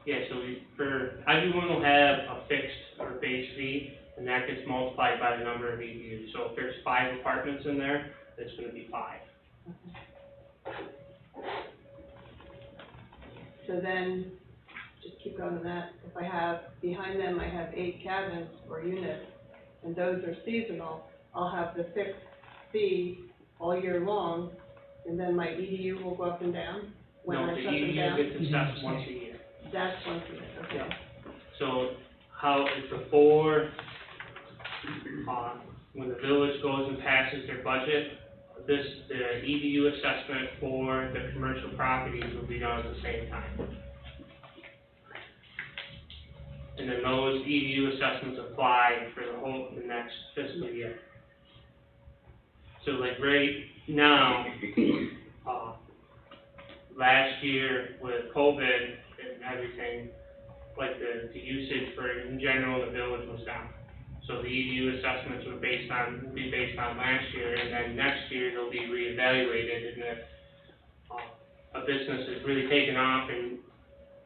Yeah, so everyone will have a fixed or base fee, and that gets multiplied by the number of EDUs. So if there's 5 apartments in there, it's gonna be 5. So then, just keep going to that, if I have, behind them I have 8 cabins or units, and those are seasonal, I'll have the fixed fee all year long, and then my EDU will go up and down when I shut them down? No, the EDU gets assessed once a year. That's once a year, okay. Yeah. So how, before, when the village goes and passes their budget, the EDU assessment for the commercial properties will be done at the same time. And then those EDU assessments apply for the next fiscal year. So like right now, last year with COVID and everything, like the usage for in general in the village was down. So the EDU assessments will be based on last year, and then next year they'll be reevaluated. And if a business is really taken off and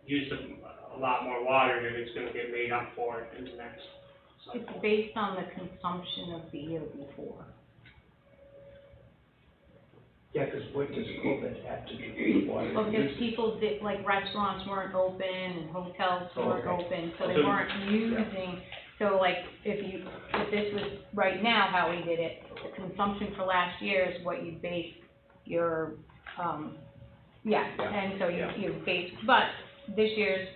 used a lot more water, then it's going to get made up for it in the next cycle. It's based on the consumption of the year before. Yeah, because what does COVID have to do with water? Well, because people did, like restaurants weren't open and hotels weren't open, so they weren't using. So like if this was right now how we did it, the consumption for last year is what you base your, and so you base, but this year's,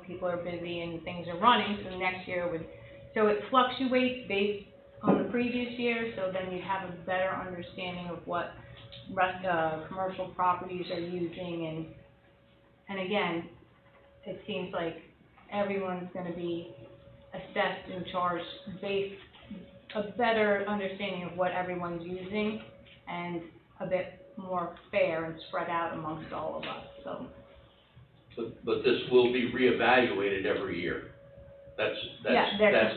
people are busy and things are running, so next year so it fluctuates based on the previous year, so then you have a better understanding of what commercial properties are using, and again, it seems like everyone's going to be assessed and charged based a better understanding of what everyone's using and a bit more fair and spread out amongst all of us. So. But this will be reevaluated every year. That's the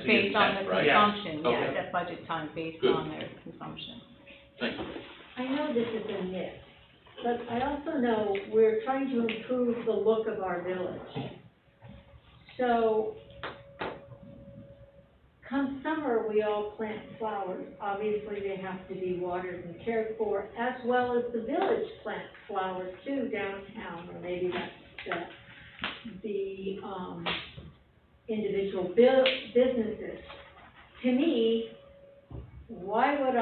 based on intent, the right? consumption. Okay. Yeah, that budget time based Good. on their consumption. Thank you. I know this is a nit, but I also know we're trying to improve the look of our village. So, come summer, we all plant flowers. Obviously, they have to be watered and cared for, as well as the village plants flowers too downtown, or maybe that's the individual businesses. To me, why would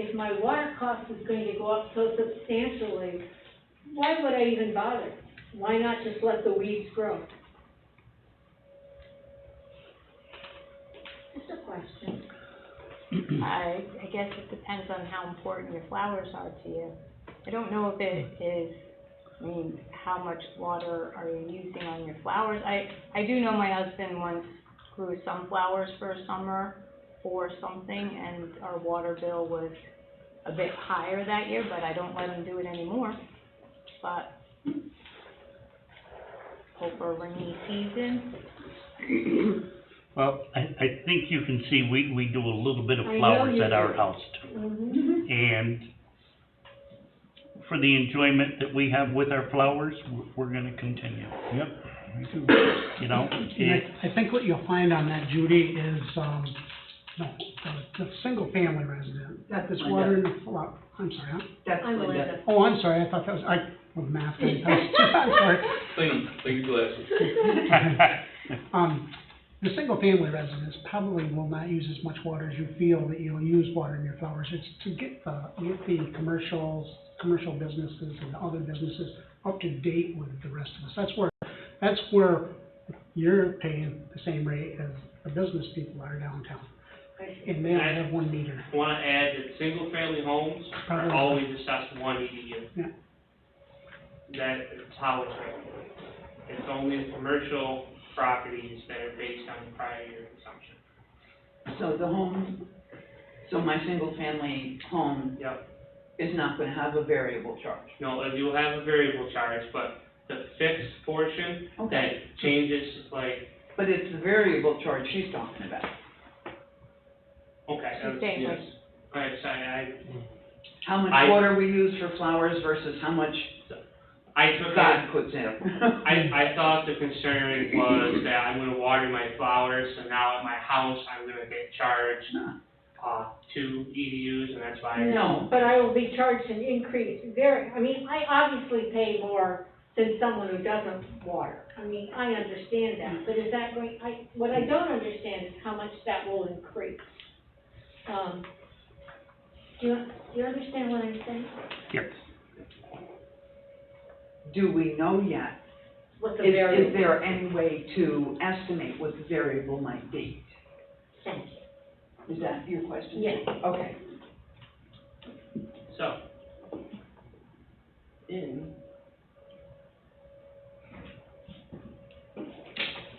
if my water cost is going to go up so substantially, why would I even bother? Why not just let the weeds grow? Just a question. I guess it depends on how important your flowers are to you. I don't know if it is, how much water are you using on your flowers? I do know my husband once grew sunflowers for a summer for something, and our water bill was a bit higher that year, but I don't let him do it anymore. But hope for a rainy season. Well, I think you can see we do a little bit of flowers at our house too. Mm-hmm. And for the enjoyment that we have with our flowers, we're gonna continue. Yep, me too. I think what you'll find on that, Judy, is, the single family resident. That's This Linda. water in the flower, I'm sorry, huh? That's I'm Linda. Linda. Oh, I'm sorry, I thought that was, was math. I'm sorry. Clean your glasses. The single-family residents probably will not use as much water as you feel that you'll use water in your flowers. It's to get the commercial businesses and other businesses up to date with the rest of us. That's where you're paying the same rate as the business people are downtown. And they only have 1 meter. I want to add that single-family homes are always assessed 1 EDU. Yeah. That's how it's written. It's only commercial properties that are based on prior year consumption. So my single-family home Yep. is not going to have a variable charge. No, you'll have a variable charge, but the fixed portion that changes, like. But it's the variable charge she's talking about. Okay. Yes. Alright, sorry, How much water we use for flowers versus how much. I took God it, puts in. I thought the concern was that I'm gonna water my flowers, so now at my house, I'm gonna get charged, two EDUs, and that's why. No, but I will be charged an increase, I mean, I obviously pay more than someone who doesn't water. I mean, I understand that, but is that what I don't understand is how much that will increase. Do you understand what I'm saying? Yep. Do we know yet? What the Is variable? there any way to estimate what the variable might be? Thank you. Is that your question? Yes. Okay. So,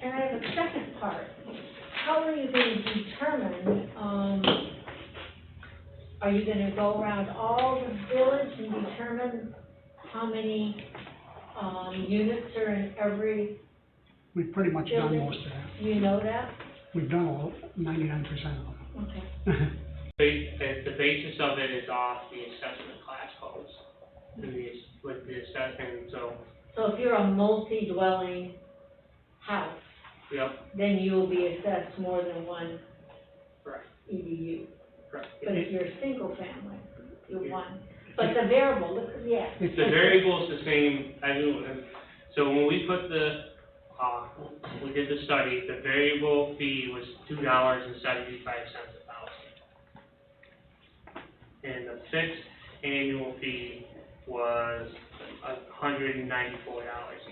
And I have a second part. How are you going to determine, are you gonna go around all the village and determine how many, units are in every, We've pretty much done most of that. you know that? We've done all, 99% of them. Okay. the basis of it is off the assessment class codes, with the assessment, so, So if you're a multi-dwelling house, yep, then you will be assessed more than one correct, EDU. correct. But if you're a single family, you're one. But the variable, look, yeah. The variable is the same, so when we put we did the study, the variable fee was $2.75 a thousand. And the fixed annual fee was $194 a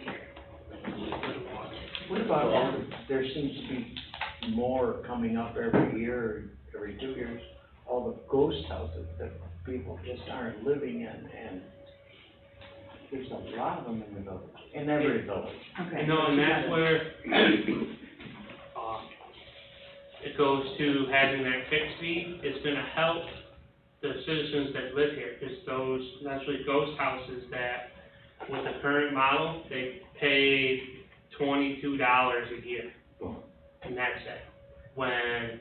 year. What about all the, there seems to be more coming up every year, every 2 years, all the ghost houses that people just aren't living in, and there's a lot of them in the village, in every village. Okay. No, and that's where, it goes to having that fixed fee. It's gonna help the citizens that live here, because those, naturally ghost houses that, with the current model, they pay $22 a year. And that's it. When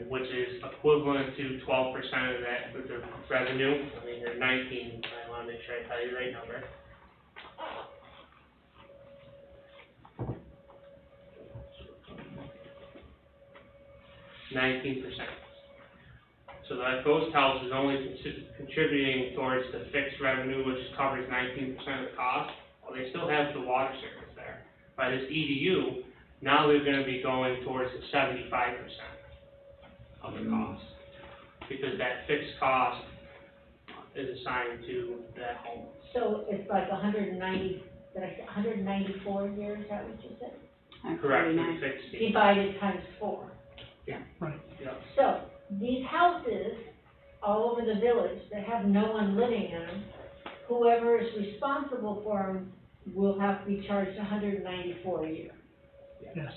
which is equivalent to 12% of that, with the revenue, I mean, they're 19, I wanna make sure I tell you the right number. $19%. So that ghost house is only contributing towards the fixed revenue, which covers 19% of the cost. Well, they still have the water service there. By this EDU, now they're gonna be going towards the 75% of the cost. Because that fixed cost is assigned to that home. So it's like 190, did I say 194 years, is that what you said? Correct, the fixed fee. Divided times 4. Right. Yeah. So, these houses all over the village that have no one living in them, whoever is responsible for them will have to be charged $194 a year. Yes.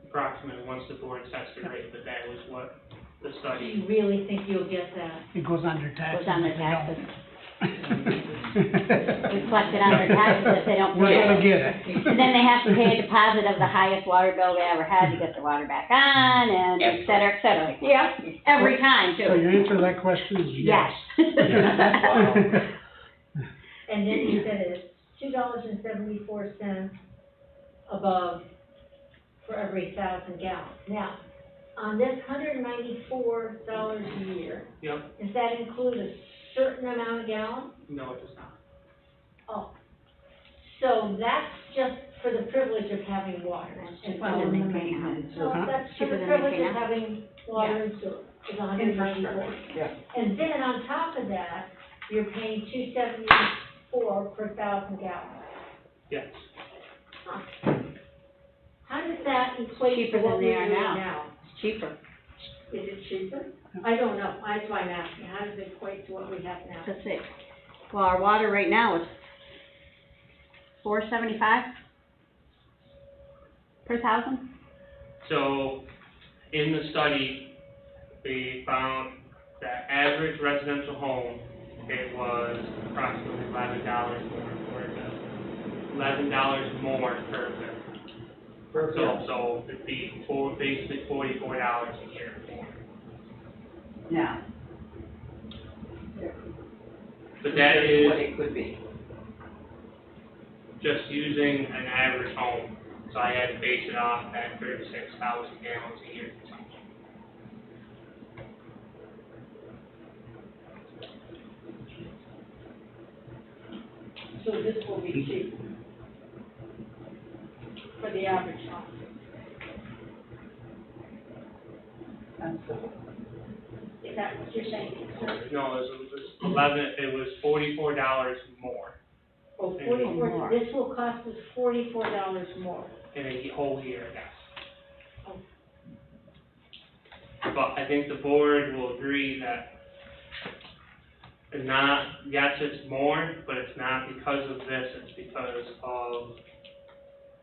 Approximately, once the board sets the rate, but that was what the Do study. you really think you'll get that? It goes on their taxes. Goes on their if they don't. taxes. Reflected on their taxes if they don't We're pay gonna it. get it. And then they have to pay a deposit of the highest water bill they ever had to get their water back on, and et cetera, et cetera. Yeah, every time So too. your answer to that question is yes. Yes. And then you said it's $2.74 above for every 1,000 gallons. Now, on this $194 a year, Yep, does that include a certain amount of gallons? no, it does not. Oh, so that's just for the privilege of having water and Well, sewer. then maintenance. So Huh? that's for Cheaper the than privilege anything of else. having water and sewer, is $194. Yeah. And then on top of that, you're paying $2.74 per 1,000 gallons. Yes. How does that equate Cheaper to what than they we're are doing now. now? Cheaper. Is it cheaper? I don't know, that's why I'm asking, how does it equate to what we have now? Let's see. Well, our water right now is $4.75 per thousand. So, in the study, they found that average residential home, it was approximately $11 more for the, $11 more per bill. So it'd be basically $44 a year more. Now, But that compared to is what it could be. just using an average home, so I had to base it off at 36,000 gallons a year consumption. So this will be cheap for the average home. Is that what you're saying, sir? No, it was $44 more Oh, More. 44, this will cost us $44 more. in a whole year, yes. But I think the board will agree that it's not, yes, it's more, but it's not because of this, it's because of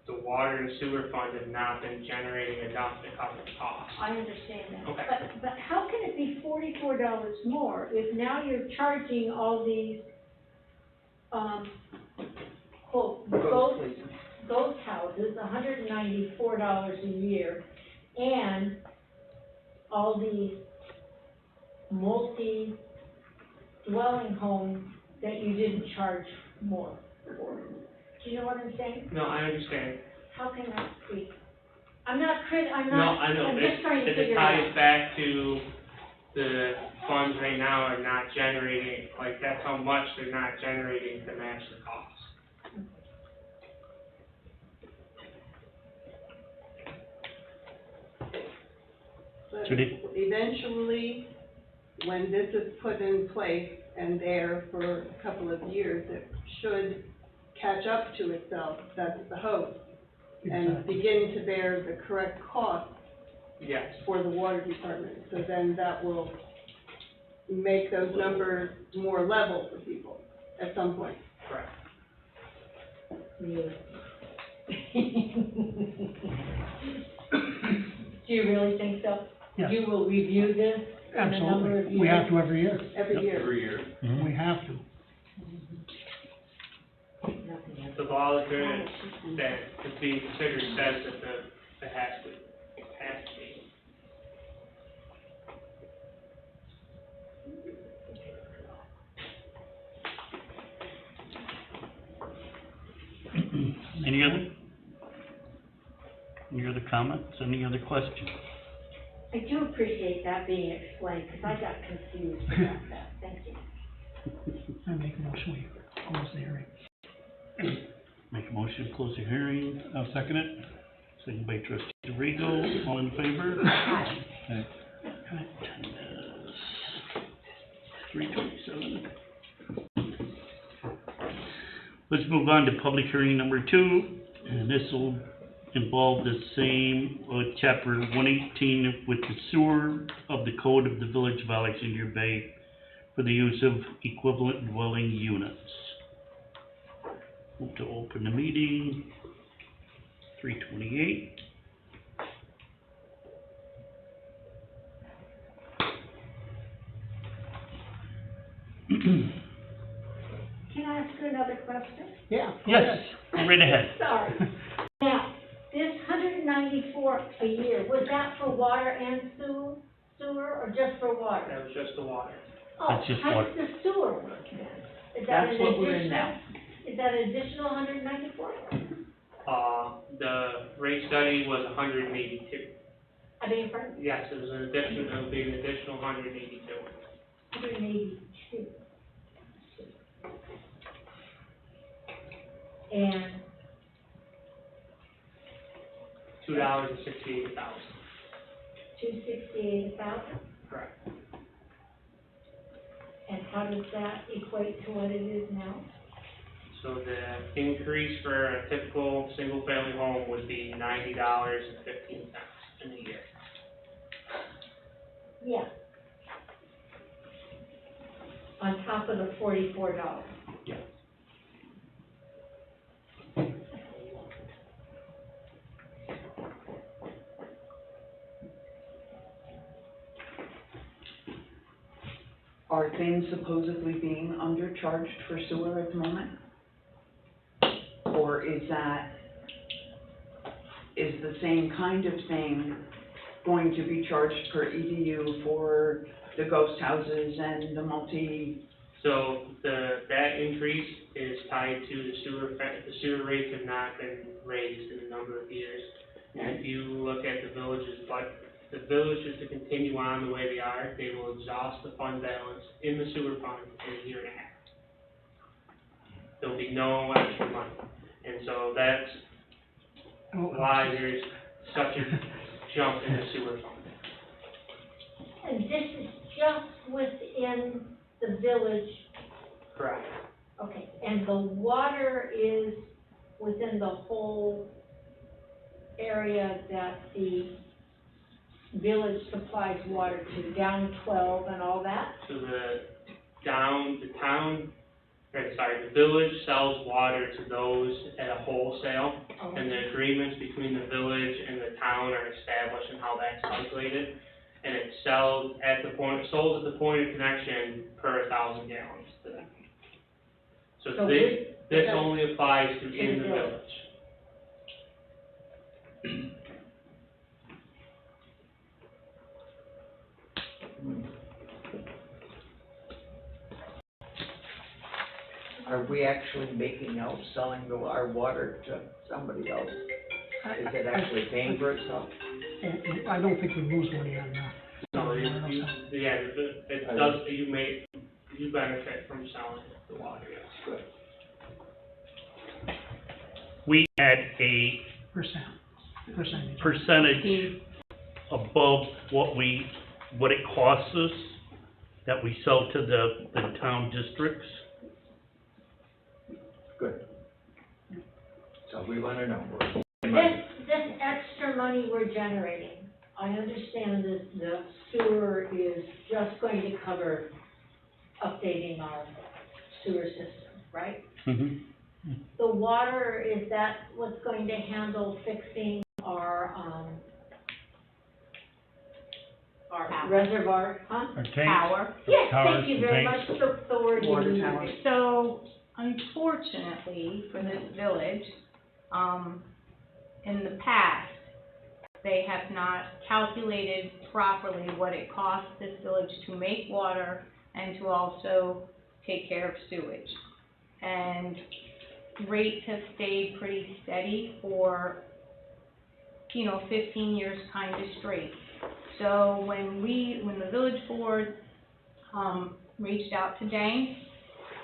the water and sewer fund have not been generating enough to cover the cost. I understand that. Okay. But how can it be $44 more if now you're charging all these, quote, ghost houses, $194 a year, and all these multi-dwelling homes that you didn't charge more for? Do you know what I'm saying? No, I understand. How can that be? I'm not, No, I know, I'm just trying to it figure it ties out. back to the funds right now are not generating, like, that's how much they're not generating to match the cost. But Judy? eventually, when this is put in place and there for a couple of years, it should catch up to itself, that's the hope, and Exactly. begin to bear the correct cost Yes, for the water department. So then that will make those numbers more level for people at some point. correct. Do you really think so? Yes, You will review this in a number of absolutely. years? We have to every year. Every year. Every year. We have to. Nothing else. The law that is being considered says that it has to be. Any other comments, any other questions? I do appreciate that being explained, because I got confused about that. Thank you. I make a motion, we close the hearing. Make a motion to close the hearing, I'll second it. Second by trustee DeRigo, all in favor? Aye. Aye. 3:27. Let's move on to public hearing number 2, and this will involve the same, chapter 118 with the sewer of the code of the village of Alexandria Bay for the use of equivalent dwelling units. Move to open the meeting, 3:28. Can I ask you another question? Yeah. Yes, go right ahead. Sorry. Now, this $194 a year, was that for water and sewer, or just for water? That was just the water. Oh, That's just how water. does the sewer work then? Is that That's an what we're in additional- now. Is that an additional $194? The rate study was 182. I beg your pardon? Yes, it was an addition, it'll be an additional 182. 182. And $2.68. $268,000? Correct. And how does that equate to what it is now? So the increase for a typical single-family home would be $90.15 in a year. Yeah. On top of the $44. Yeah. Are things supposedly being undercharged for sewer at the moment? Or is the same kind of thing going to be charged per EDU for the ghost houses and the multi So that increase is tied to the sewer rates have not been raised in a number of years. And if you look at the villages, but the villages to continue on the way they are, they will exhaust the fund balance in the sewer fund in a year and a half. There'll be no extra money. And so that's why there's such a jump in the sewer fund. And this is just within the village, Correct. okay, and the water is within the whole area that the village supplies water to, down 12 and all that? So the village sells water to those at a wholesale, Oh, and the agreements between the village and the town are established and how that's calculated. And it's sold at the point of connection per 1,000 gallons to them. So So this only applies to in the village. Are we actually making out selling our water to somebody else? Is it actually paying for itself? And I don't think we lose money on that. So you benefit from selling the water, yes. Good. We had a percentage above what it costs us that we sell to the town districts. Good. So we wanna know. This extra money we're generating, I understand that the sewer is just going to cover updating our sewer system, right? Mm-hmm. The water, is that what's going to handle fixing our Power. reservoir, huh? Our tanks, Power. Yes, towers thank you and very tanks. much for the word you Water used. tower. So unfortunately for this village, in the past, they have not calculated properly what it costs this village to make water and to also take care of sewage. And rates have stayed pretty steady for, 15 years kind of straight. So when the village board, reached out to Dank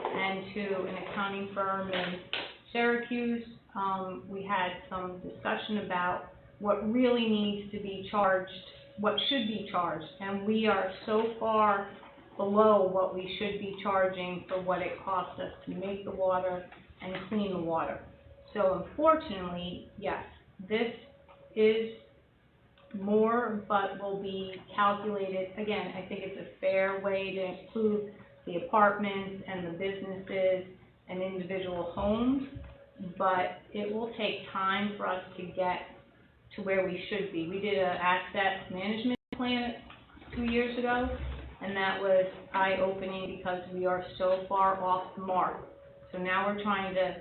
and to an accounting firm in Syracuse, we had some discussion about what really needs to be charged, what should be charged, and we are so far below what we should be charging for what it costs us to make the water and clean the water. So unfortunately, yes, this is more, but will be calculated, again, I think it's a fair way to include the apartments and the businesses and individual homes, but it will take time for us to get to where we should be. We did an asset management plan 2 years ago, and that was eye-opening because we are so far off the mark. So now we're trying to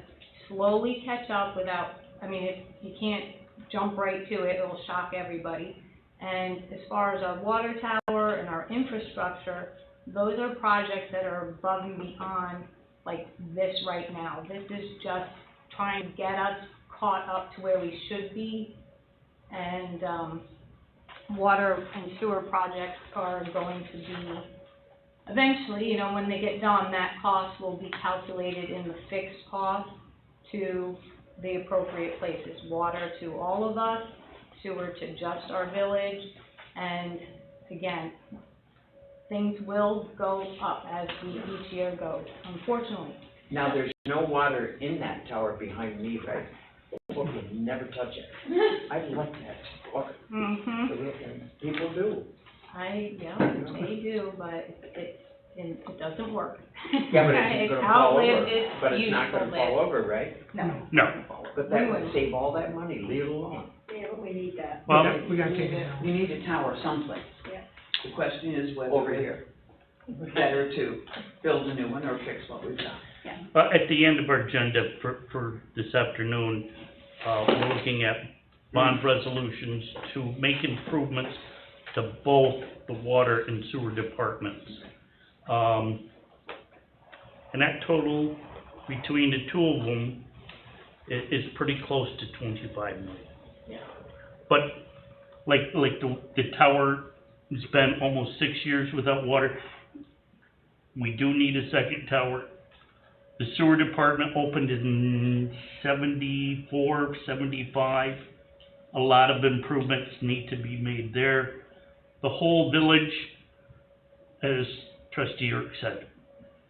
slowly catch up without, if you can't jump right to it, it'll shock everybody. And as far as our water tower and our infrastructure, those are projects that are above and beyond like this right now. This is just trying to get us caught up to where we should be. And water and sewer projects are going to be, eventually, when they get done, that cost will be calculated in the fixed cost to the appropriate places. Water to all of us, sewer to just our village, and again, things will go up as each year goes, unfortunately. Now, there's no water in that tower behind me, right? People would never touch it. I'd like that water. Mm-hmm. People do. They do, but it doesn't work. Yeah, but it's gonna fall over, but it's not gonna usefulness. fall over, right? No. But that would save all that money, leave it alone. Yeah, but we need that. Well, We gotta take it down. You need a tower someplace. Yeah. The question is whether Over it's here. better to build a new one or fix what we've got. at the end of our agenda for this afternoon, we're looking at bond resolutions to make improvements to both the water and sewer departments. And that total, between the two of them, is pretty close to 25 million. Yeah. But, like the tower has been almost 6 years without water. We do need a second tower. The sewer department opened in 74, 75. A lot of improvements need to be made there. The whole village, as Trustee York said,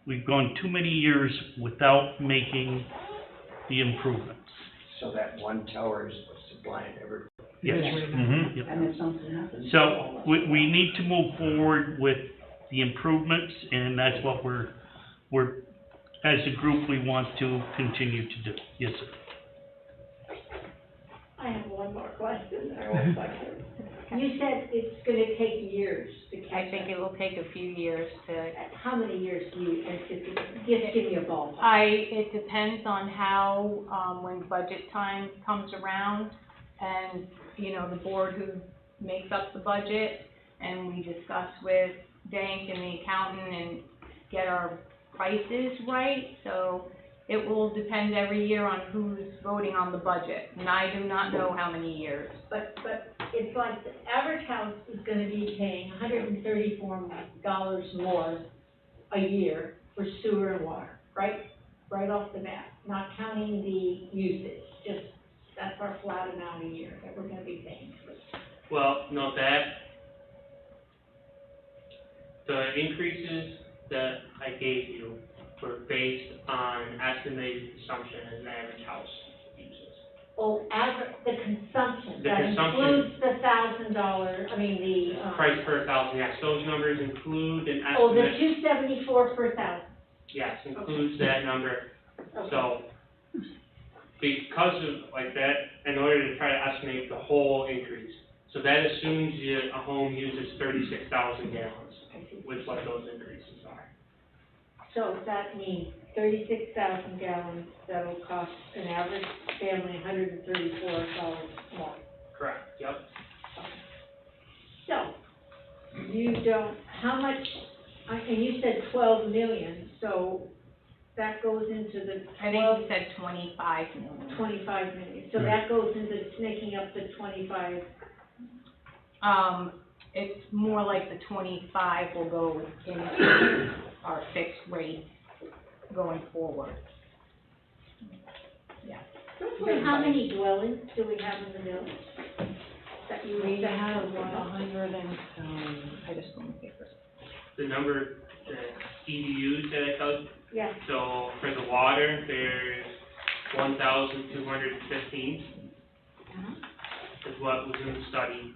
we've gone too many years without making the improvements. So that one tower is supplying every, Yes. It is right now. Mhm. Yep. And if something happens. So, we need to move forward with the improvements, and that's what we're, as a group, we want to continue to do. Yes, sir. I have one more question, or one question. You said it's gonna take years to catch up. I think it will take a few years to, How many years do you anticipate? Just give me a ballpark. it depends on how, when budget time comes around, and, you know, the board who makes up the budget, and we discuss with Dank and the accountant and get our prices right, so it will depend every year on who's voting on the budget, and I do not know how many years. But it's like the average house is gonna be paying $134 more a year for sewer and water, right? Right off the bat, not counting the usage, just, that's our flat amount a year that we're gonna be paying. Well, note that the increases that I gave you were based on estimated consumption as an average house uses. Oh, the consumption, The that consumption- includes the $1,000, I mean, the, Price per thousand, yes, those numbers include an oh, the estimate, $274 per thousand. yes, includes that number. Okay. So, because of like that, in order to try to estimate the whole increase, so that assumes a home uses 36,000 gallons, which what those increases are. So that means 36,000 gallons, that'll cost an average family $134 more. Correct, yep. So, you don't, how much, and you said 12 million, so that goes into the I think 12, you said 25 million. 25 million. So that goes into making up the 25. It's more like the 25 will go into our fixed rate going forward. Roughly how many dwellings do we have in the village? That you We that have for one? 100 and, I just put my papers. The number, the EDUs that I told, Yeah, so for the water, there's 1,215 is what was in the study.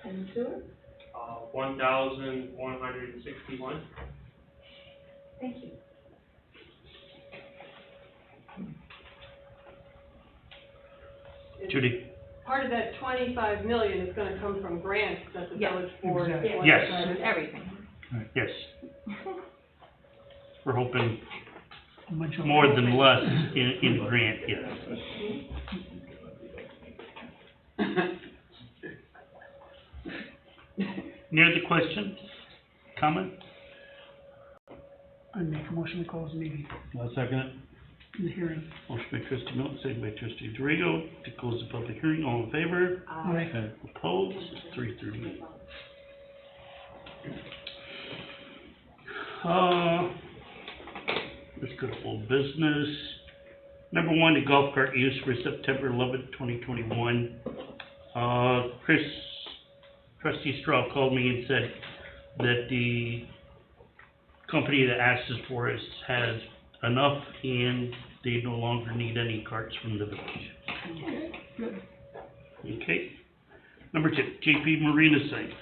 and sewer? 1,161. Thank you. Judy? Part of that 25 million is gonna come from grants that the Yeah, village board. exactly. wants Yes. to- Everything. Yes. We're hoping Majority. more than less in grant, yes. Any other questions, comment? I make a motion to close the meeting, I'll second it. the hearing. Motion by trustee Milton, second by trustee Dorego, to close the public hearing, all in favor? Aye. Opposed, 338. Let's go to old business. Number one, the golf cart use for September 11th, 2021. Trustee Straw called me and said that the company that asked us for it has enough and they no longer need any carts from the village. Okay. Number two, JP Marina site.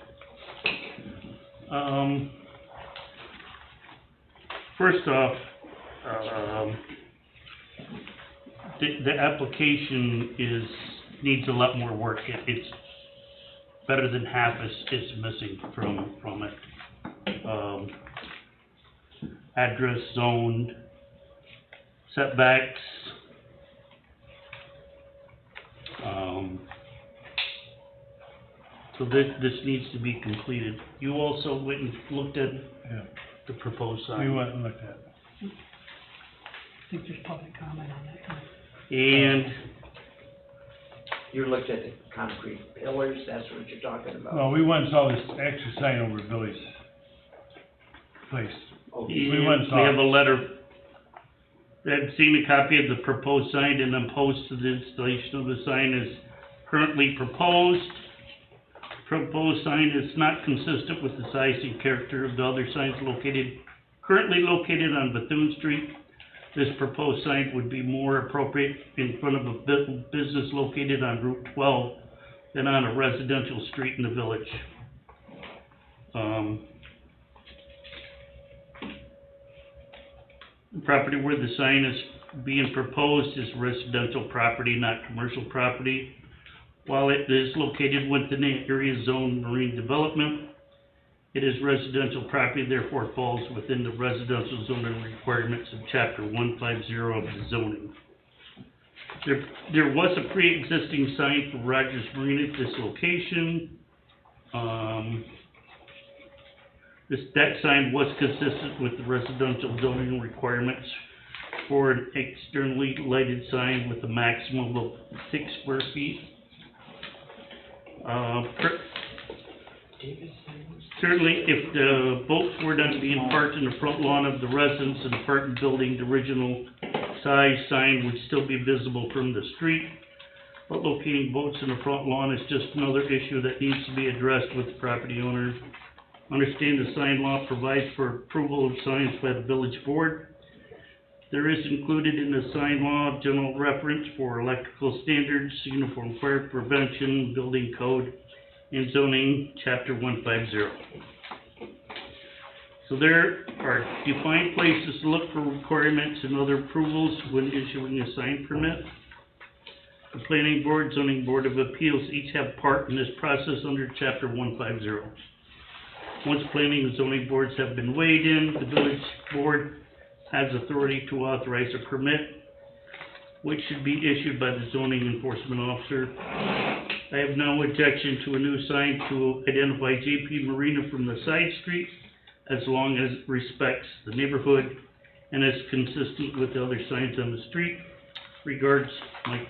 First off, the application needs a lot more work. It's better than half is missing from it. Address, zoned, setbacks. So this needs to be completed. You also went and looked at the proposed We sign. went and looked at it. I think there's public comment on that too. And You looked at the concrete pillars, that's what you're talking about? Well, we went and saw this actual sign over at Billy's place. Okay. We went and saw we have it. a letter. I've seen a copy of the proposed sign and opposed to the installation of the sign as currently proposed. Proposed sign is not consistent with the size and character of the other signs currently located on Bethune Street. This proposed sign would be more appropriate in front of a business located on Route 12 than on a residential street in the village. The property where the sign is being proposed is residential property, not commercial property. While it is located within the area zone marine development, it is residential property, therefore falls within the residential zoning requirements of chapter 150 of the zoning. There was a pre-existing sign for Rogers Marine at this location. That sign was consistent with the residential zoning requirements for an externally lighted sign with a maximum of 6 square feet. Certainly, if the boats were not being parked in the front lawn of the residence and the apartment building, the original size sign would still be visible from the street. But locating boats in the front lawn is just another issue that needs to be addressed with the property owner. Understand the sign law provides for approval of signs by the village board. There is included in the sign law general reference for electrical standards, uniform fire prevention, building code, and zoning, chapter 150. So there are defined places to look for requirements and other approvals when issuing a sign permit. The planning board, zoning board of appeals each have part in this process under chapter 150. Once planning and zoning boards have been weighed in, the village board has authority to authorize a permit, which should be issued by the zoning enforcement officer. I have no objection to a new sign to identify JP Marina from the side street, as long as it respects the neighborhood and is consistent with the other signs on the street. Regards,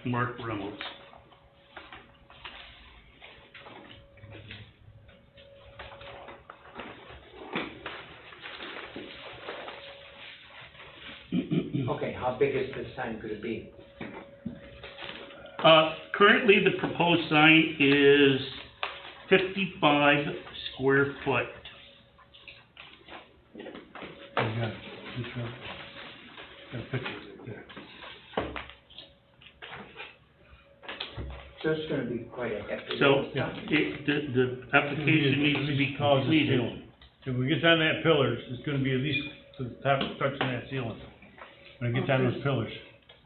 Mark Reynolds. Okay, how big is this sign gonna be? Currently, the proposed sign is 55 square foot. We got it. That's right. Got a picture right there. So it's gonna be quite a hefty. So, Yeah. the application needs to be Tall as the completed. ceiling. If we get on that pillars, it's gonna be at least to the top, touching that ceiling. When it gets on those pillars,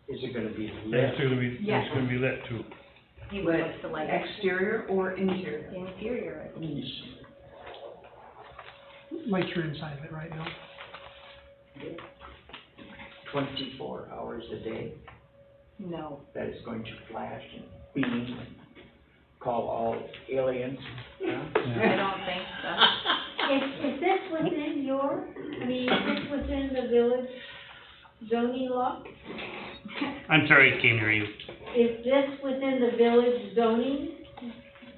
Is it gonna be that's lit? gonna be, Yes. that's gonna be lit too. He would like to like Exterior or interior? interior, I think. Lights are inside of it right now. 24 hours a day, No. that is going to flash and beam and call all aliens, huh? I don't think so. Is this within your, I mean, is this within the village zoning law? I'm sorry, I can't hear you. Is this within the village zoning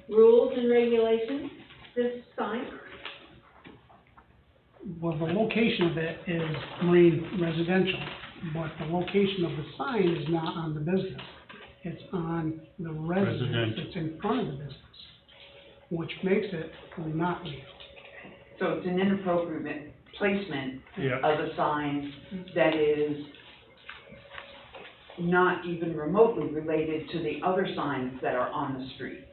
rules and regulations, this sign? Well, the location of it is marine residential, but the location of the sign is not on the business. It's on the residence Residential. that's in front of the business, which makes it not legal. So it's an inappropriate placement Yeah. of a sign that is not even remotely related to the other signs that are on the street.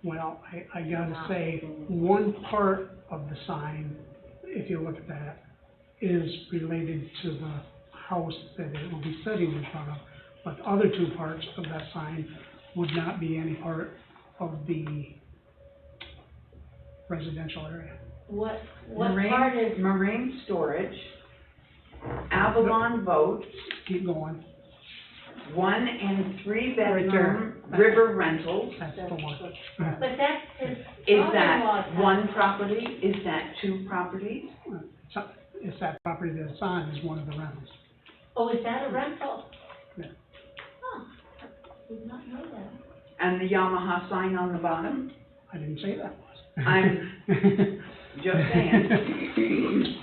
Well, I gotta say, one part of the sign, if you look at that, is related to the house that it will be sitting in front of. But the other two parts of that sign would not be any part of the residential area. What part is, Marine storage, Avalon boats, Keep going. 1 and 3 Right bedroom there. river rentals. That's the one. But that's his Is father-in-law's that house. one property? Is that 2 properties? It's that property that it's on is one of the rentals. Oh, is that a rental? Yeah. Huh, did not know that. And the Yamaha sign on the bottom? I didn't say that was. I'm just saying.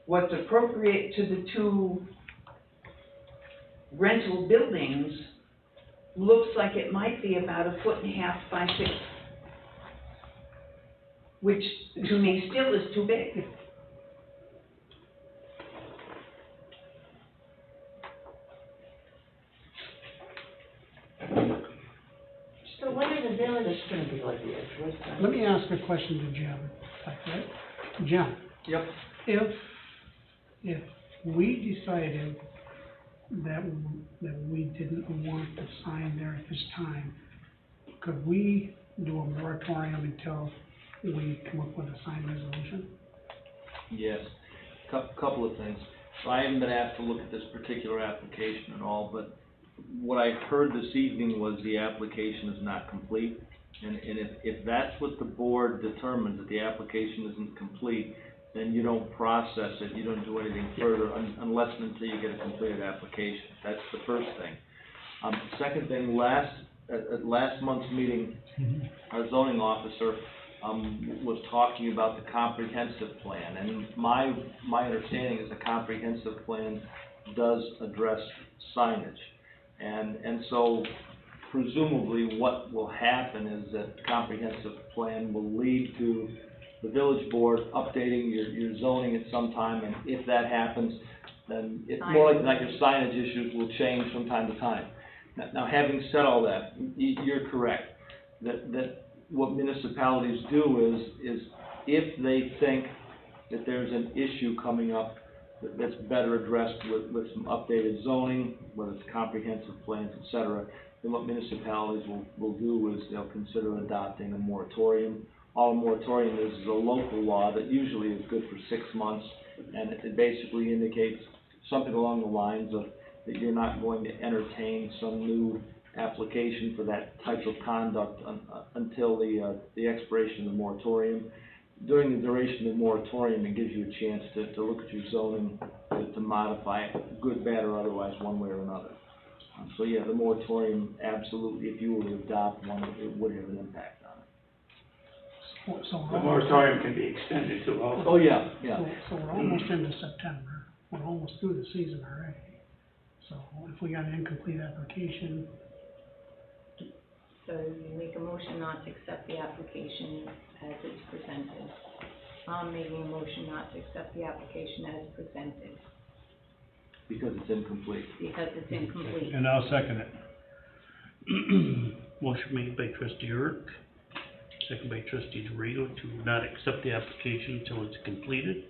What's appropriate to the 2 rental buildings looks like it might be about 1.5 feet by 6, which to me still is too big. So what are the village, It's gonna be like the Edgewood sign. Let me ask a question to Jim, if I could. Jim, Yep. if we decided that we didn't want the sign there at this time, could we do a moratorium until we come up with a sign resolution? Yes, couple of things. So I haven't been asked to look at this particular application at all, but what I heard this evening was the application is not complete. And if that's what the board determines, that the application isn't complete, then you don't process it, you don't do anything further unless and until you get a completed application. That's the first thing. Second thing, at last month's meeting, our zoning officer was talking about the comprehensive plan, and my understanding is the comprehensive plan does address signage. And so presumably what will happen is that the comprehensive plan will lead to the village board updating your zoning at some time, and if that happens, then it's more like your signage issues will change from time to time. Now having said all that, you're correct, that what municipalities do is if they think that there's an issue coming up that's better addressed with some updated zoning, whether it's comprehensive plans, et cetera, then what municipalities will do is they'll consider adopting a moratorium. All a moratorium is a local law that usually is good for 6 months, and it basically indicates something along the lines of that you're not going to entertain some new application for that type of conduct until the expiration of the moratorium. During the duration of the moratorium, it gives you a chance to look at your zoning, to modify it, good, bad, or otherwise, one way or another. So yeah, the moratorium, absolutely, if you were to adopt one, it would have an impact on it. So The moratorium can be extended to all. Oh, yeah, yeah. So we're almost into September, we're almost through the season already. So if we got an incomplete application, So you make a motion not to accept the application as it's presented. I'm making a motion not to accept the application as presented, Because it's incomplete. because it's incomplete. And I'll second it. Motion made by trustee Erk, second by trustee Dorado to not accept the application until it's completed.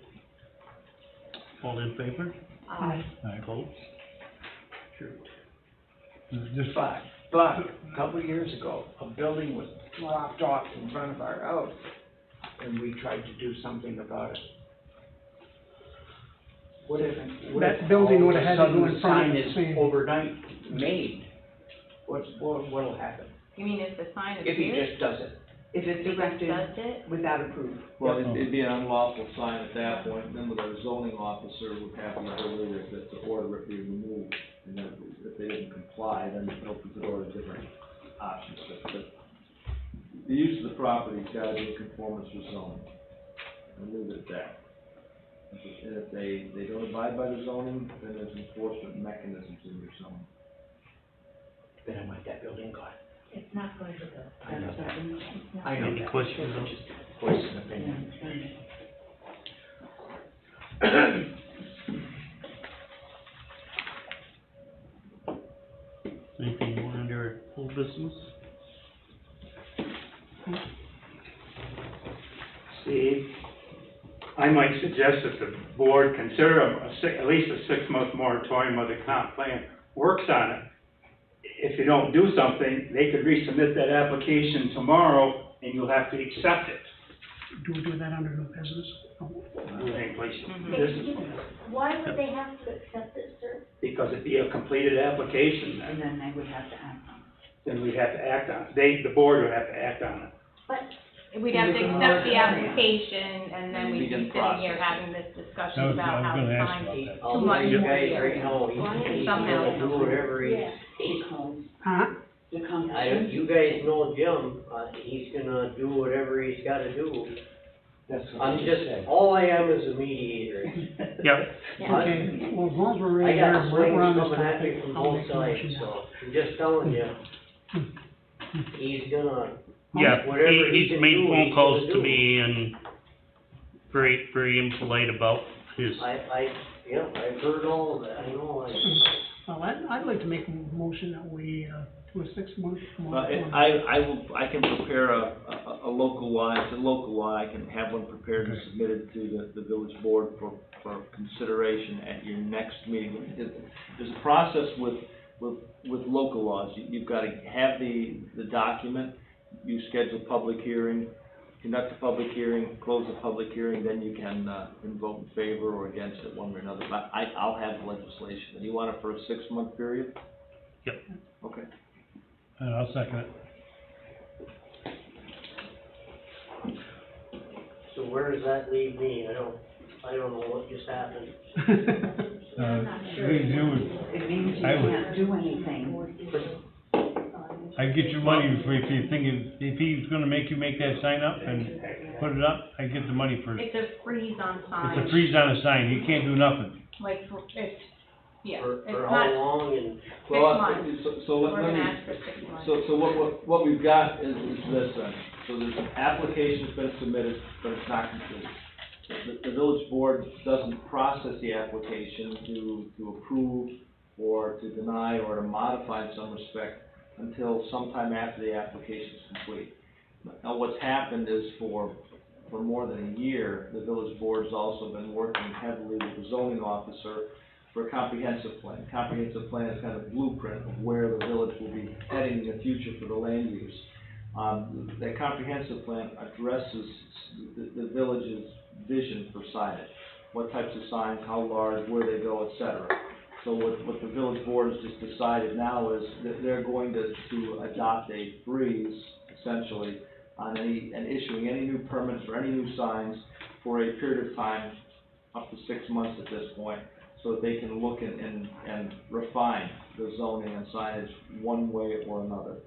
All in favor? Aye. Opposed? Carried. Just, But a couple of years ago, a building was dropped off in front of our house, and we tried to do something about it. What if That building would have had to go in front of the all of a sudden the sign same- is overnight made? What'll happen? You mean if the sign If he appears? just does it? If it's He just erected does it? without approval. Well, it'd be an unlawful sign at that point, and then with our zoning officer would have the ability to order it be removed. And then if they didn't comply, then it opens the door to different options. But the use of the property's gotta be in conformance with zoning. And leave it at that. And if they don't abide by the zoning, then there's enforcement mechanisms in your zoning. Then I want that building gone. it's not going to go. I know that. It's not. I know Any that. questions on- Just voice an opinion. Anything more under old business? Steve, I might suggest that the board consider at least a 6-month moratorium of the comp plan works on it. If you don't do something, they could resubmit that application tomorrow and you'll have to accept it. do we do that under new business? Anything, please. Mhm. This is- Why would they have to accept it, sir? Because because it'd be a completed application, And then they would have to act on then we'd have to act on it. The board would have to act on it. We'd have to accept the application, and then we'd be Begin sitting here process. having this discussion I was about how gonna to ask sign about that. too much You more guys here. right now, he's Somehow. gonna do whatever Yeah. it. Homes, Huh? the you competition. guys know Jim, he's gonna do whatever he's gotta do. That's what I'm he just, said. all I am is a mediator. Yep, Okay, well, as long as we're I ready got here, we're on swings this coming at topic, me from I'll both make a sides, motion now. so, I'm just telling you. He's gonna, yeah, whatever he he's can made do, phone he's calls gonna to do. me and very impolite about his, yeah, I've heard all of that, I know, Well, I'd like to make a motion that we, do a 6-month. I can prepare a local law, it's a local law, I can have one prepared and submitted to the village board for consideration at your next meeting. There's a process with local laws, you've got to have the document, you schedule public hearing, conduct a public hearing, close the public hearing, then you can vote in favor or against it, one way or another. But I'll have the legislation, and you want it for a 6-month period? Yep. Okay. And I'll second it. so where does that leave me? I don't know what just happened. We do, It means you I would- can't do anything. I get your money if he's gonna make you make that sign up and put it up, I get the money first. It's a freeze on sign. It's a freeze on a sign, he can't do nothing. Like, it's, yeah, For it's how not long and, 6 months. So We're let gonna me, ask for 6 months. so what we've got is this then. So there's an application's been submitted, but it's not complete. The village board doesn't process the application to approve or to deny or to modify in some respect until sometime after the application is complete. Now, what's happened is for more than a year, the village board's also been working heavily with the zoning officer for a comprehensive plan. Comprehensive plan is kind of a blueprint of where the village will be heading in the future for the land use. That comprehensive plan addresses the village's vision for signage, what types of signs, how large, where they go, et cetera. So what the village board has just decided now is that they're going to adopt a freeze, essentially, on issuing any new permits or any new signs for a period of time, up to 6 months at this point, so that they can look and refine the zoning and signage one way or another.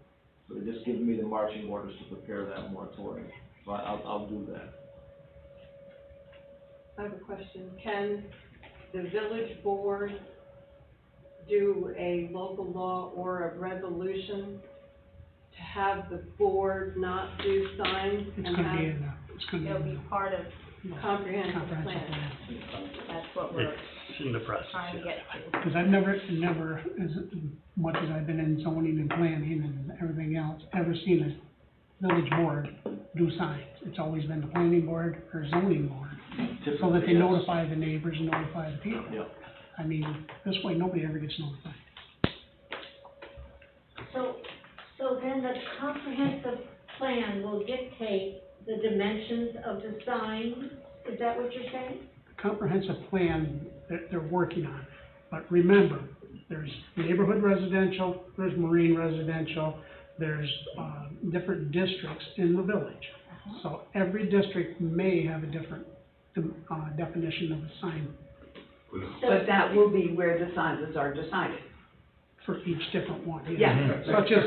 So they're just giving me the marching orders to prepare that moratorium, so I'll do that. I have a question. Can the village board do a local law or a resolution to have the board not do signs It's and gonna be have in the, it's gonna be It'll in be the part of, comprehensive comprehensive plan? plan. that's what we're it's in the process. trying to get to. Because I've never, as much as I've been in zoning and planning and everything else, ever seen a village board do signs. It's always been the planning board or zoning board, so that they Yes. notify the neighbors and notify the people. Yeah. I mean, this way, nobody ever gets notified. So then the comprehensive plan will dictate the dimensions of the sign, is that what you're saying? Comprehensive plan that they're working on, but remember, there's neighborhood residential, there's marine residential, there's, different districts in the village. So every district may have a different, definition of a sign But that will be where the sizes are decided. for each different one. Yeah. Such as,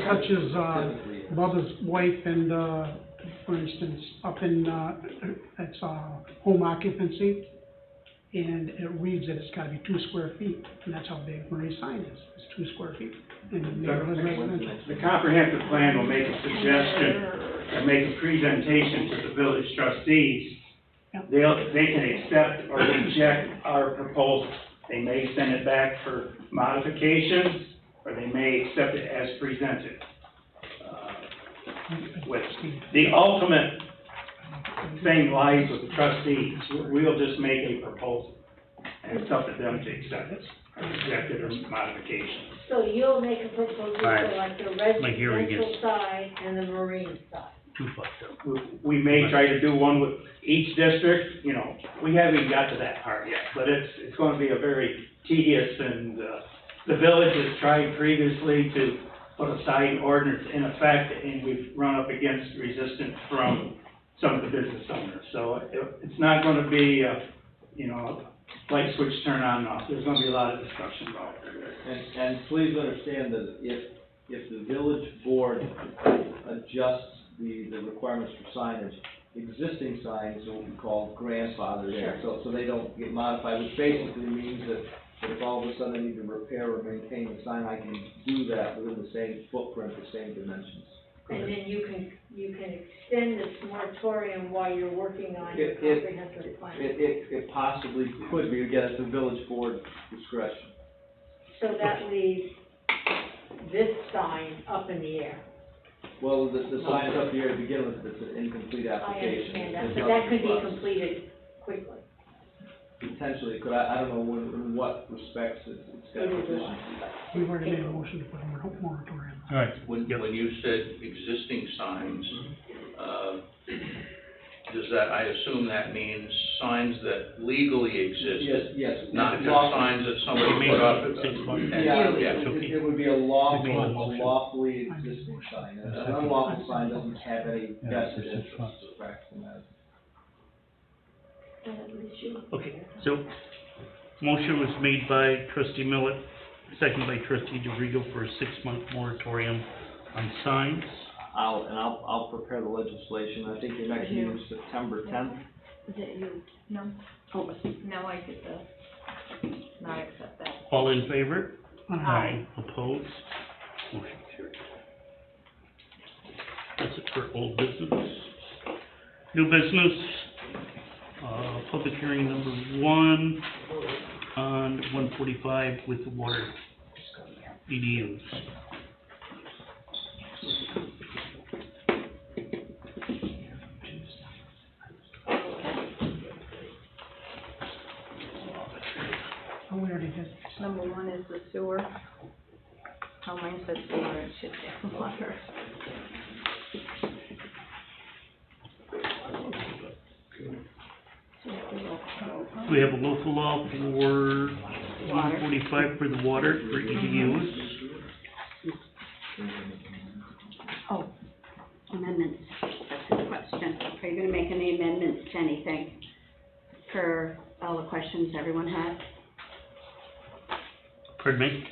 Bubba's wife and, for instance, up in, it's, home occupancy, and it reads that it's gotta be 2 square feet, and that's how big Marie's sign is, it's 2 square feet in the neighborhood residential. The comprehensive plan will make a suggestion and make a presentation to the village trustees. They can accept or reject our proposal. They may send it back for modifications, or they may accept it as presented. With the ultimate thing lies with the trustees. We'll just make a proposal, and it's up to them to accept it, or reject it, or modification. So you'll make a proposal for Alright. like the My hearing residential is- side and the marine side? Too fucked up. We may try to do one with each district, you know, we haven't even got to that part yet, but it's gonna be a very tedious and, the village has tried previously to put a sign ordinance in effect, and we've run up against resistance from some of the business owners. So it's not gonna be, light switch turn on and off. There's gonna be a lot of discussion about it. And please understand that if the village board adjusts the requirements for signage, existing signs will be called grandfathered in, so they don't get modified, which basically means that if all of a sudden I need to repair or maintain the sign, I can do that within the same footprint, the same dimensions. And then you can extend this moratorium while you're working on your comprehensive plan. It possibly could be, again, it's a village board discretion. So that leaves this sign up in the air. Well, the sign's up here to begin with, it's an incomplete I application. understand that, There's but that could nothing be for us. completed quickly. Potentially, it could, I don't know in what respects it's got deficiencies. We've already made a motion to put a moratorium. All right, When you said existing signs, does that, I assume that means signs that legally exist? Yes. Not just signs that somebody put up. 6 months. Yeah, okay. it would be a Six months. lawfully existing sign. An unlawful sign doesn't have any vested interest or facts in that. Okay, so, motion was made by trustee Millet, second by trustee DeRigo for a 6-month moratorium on signs. I'll prepare the legislation. I think the next meeting is September 10th. Is it you? No. Oh, no, I get the, not accept that. All in favor? Aye. Opposed? Motion carried. That's it for old business. New business, public hearing number 1 on 145 with the water EDUs. Oh, we already did. Number 1 is the sewer. Oh, mine says sewer, it should say water. We have a local law for 145 for the water for EDUs. Oh, amendments, that's the question. Are you gonna make any amendments to anything for all the questions everyone had? Pardon me?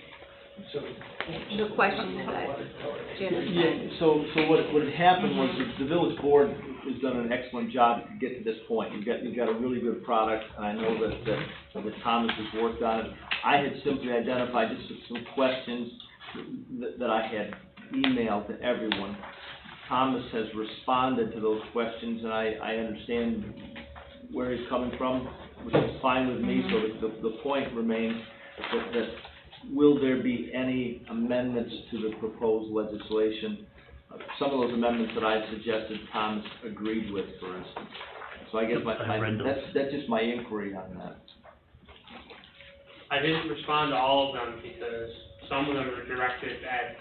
The question that Jim Yeah, so what had happened was that the village board has done an excellent job to get to this point. You've got a really good product, and I know that Thomas has worked on it. I had simply identified just some questions that I had emailed to everyone. Thomas has responded to those questions, and I understand where he's coming from, which is fine with me, so the point remains that will there be any amendments to the proposed legislation? Some of those amendments that I suggested, Thomas agreed with, for instance. So I guess that's just my inquiry on that. I didn't respond to all of them because some of them are directed at,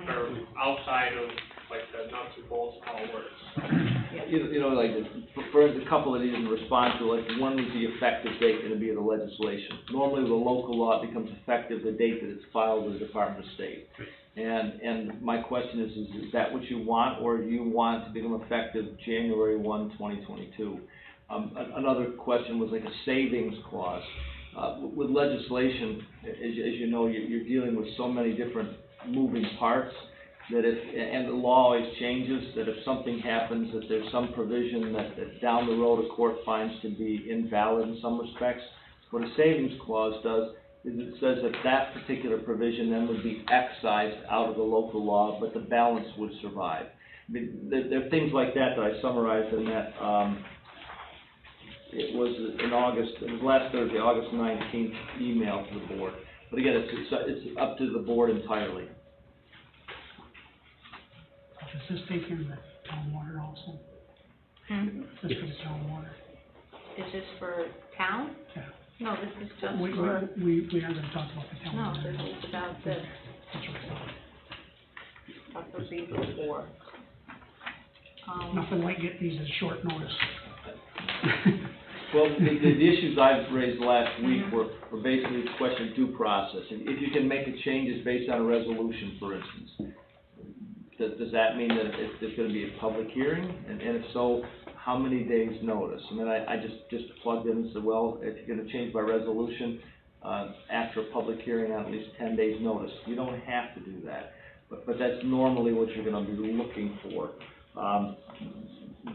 or outside of, like, the nuts and bolts of how it works. Like, for a couple that he didn't respond to, like, when was the effective date gonna be of the legislation? Normally, with a local law, it becomes effective the date that it's filed with the Department of State. And my question is that what you want, or do you want it to become effective January 1, 2022? Another question was like a savings clause. With legislation, as you know, you're dealing with so many different moving parts, that and the law always changes, that if something happens, that there's some provision that down the road a court finds to be invalid in some respects. What a savings clause does is it says that particular provision then would be excised out of the local law, but the balance would survive. I mean, there are things like that I summarized in that, it was in August, it was last Thursday, August 19th, email to the board. But again, it's up to the board entirely. Does this take in the town water also? Is this for the town water? Is this for town? Yeah. No, this is just We for, aren't gonna talk about the town no, water. this is about this, That's what I thought. that would be before. Nothing like getting these at short notice. Well, the issues I've raised last week were basically the question of due process. If you can make a changes based on a resolution, for instance, does that mean that there's gonna be a public hearing? And if so, how many days' notice? And then I just plugged in and said, well, if you're gonna change by resolution, after a public hearing on at least 10 days' notice. You don't have to do that, but that's normally what you're gonna be looking for.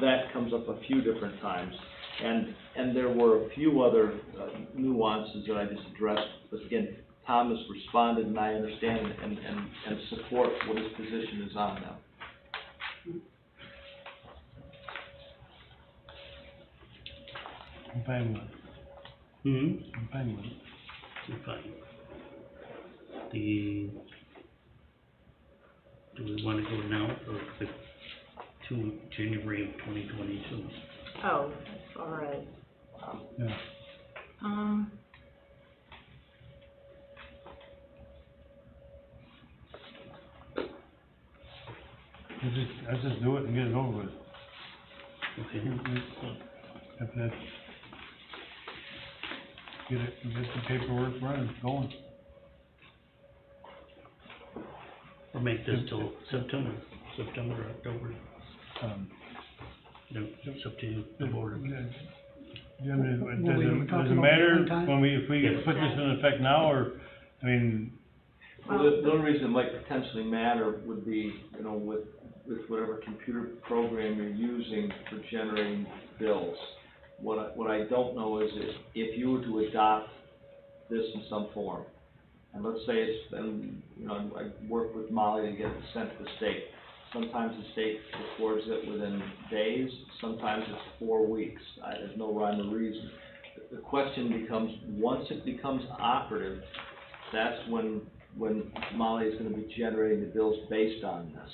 That comes up a few different times. And there were a few other nuances that I just addressed, but again, Thomas responded, and I understand and support what his position is on them. I'm fine with it. I'm fine with it. I'm fine. Do we wanna go now or to January of 2022? Oh, as far as, Yeah. Let's just do it and get it over with. Okay. If that's, get the paperwork running, going. Or make this till September, October. No, it's up to you, the board. Yeah, I mean, Well, we were does talking it about matter one time? if we put this in effect now, or, I mean, Well, the only reason it might potentially matter would be, you know, with whatever computer program you're using for generating bills. What I don't know is if you were to adopt this in some form, and let's say it's been, you know, I work with Molly to get it sent to the state. Sometimes the state records it within days, sometimes it's 4 weeks. There's no rhyme or reason. The question becomes, once it becomes operative, that's when Molly is gonna be generating the bills based on this.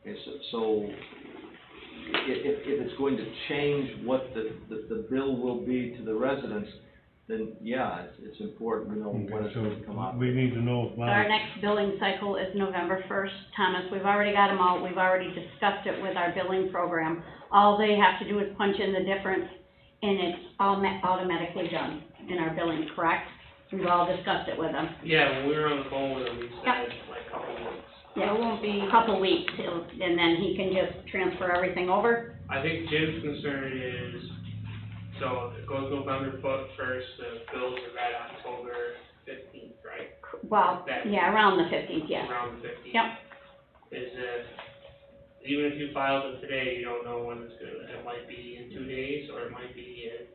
Okay, so if it's going to change what the bill will be to the residents, then yeah, it's important to know when it's going to come out. we need to know if So our next billing cycle is November 1st. Thomas, we've already got them all, we've already discussed it with our billing program. All they have to do is punch in the difference, and it's automatically done in our billing, correct? We've all discussed it with them. Yeah, when we were on the phone with him, he said like a couple of weeks. Yeah, it won't be a couple weeks, and then he can just transfer everything over. I think Jim's concern is, so it goes November 1st, the bills are read October 15th, right? Well, yeah, around the 15th, yeah. Around the 15th. Yep. Is even if you filed it today, you don't know when it's gonna, it might be in 2 days, or it might be in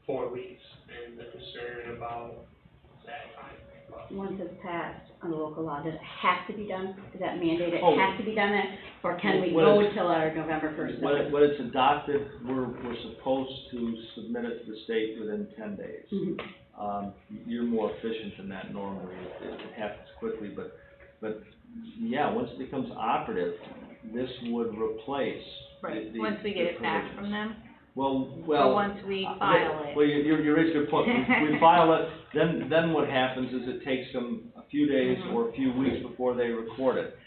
4 weeks, and the concern about that time. Once it's passed on the local law, does it have to be done? Is that mandated? Oh. It has to be done then? Or can we When go it's- till our November 1st? When it's adopted, we're supposed to submit it to the state within 10 days. Mhm. You're more efficient than that normally, it happens quickly, but yeah, once it becomes operative, this would replace right, the once we get it back provisions. from them, Well, or once we file it. Well, you raise a good point. We file it, then what happens is it takes them a few days or a few weeks before they record it.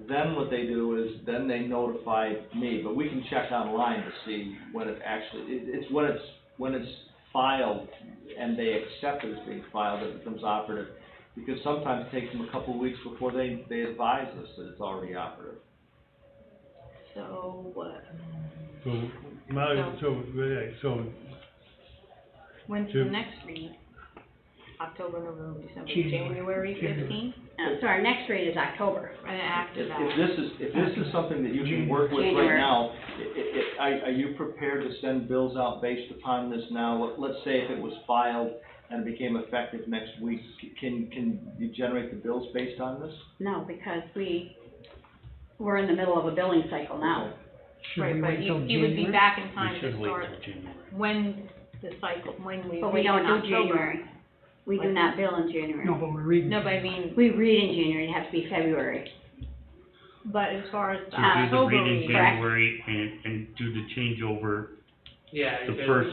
Then what they do is, then they notify me, but we can check online to see when it actually, it's when it's filed and they accept it as being filed, it becomes operative. Because sometimes it takes them a couple of weeks before they advise us that it's already operative. So what? So, Molly, so, When's the next read? October, November, December, January 15th? So our next read is October. And after If that, this is something that you can work with right January. now, are you prepared to send bills out based upon this now? Let's say if it was filed and became effective next week, can you generate the bills based on this? No, because we're in the middle of a billing cycle now. Should we right, but wait till you would be January? back in time We to should wait start, till January. when the cycle, when we But we read don't in do October. January. We do not bill in January. No, but we're reading. No, but I mean, We read in January, it has to be February. but as far as the So do the October read in read, January and do the changeover. Yeah, The because first-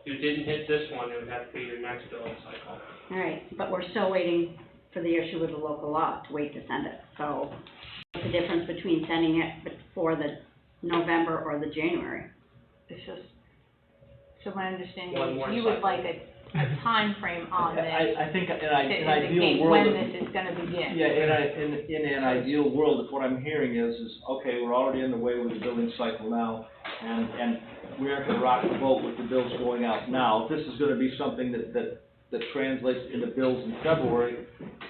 you didn't hit this one, it would have to be your next billing cycle. All right, but we're still waiting for the issue with the local law to wait to send it. So what's the difference between sending it for the November or the January? it's just, so my understanding One is more you would cycle. like a timeframe on this. I think in To an ideal indicate world. when if- this is gonna begin. Yeah, in an ideal world, if what I'm hearing is, okay, we're already underway with the billing cycle now, and we aren't gonna rock the boat with the bills going out now. If this is gonna be something that translates into bills in February,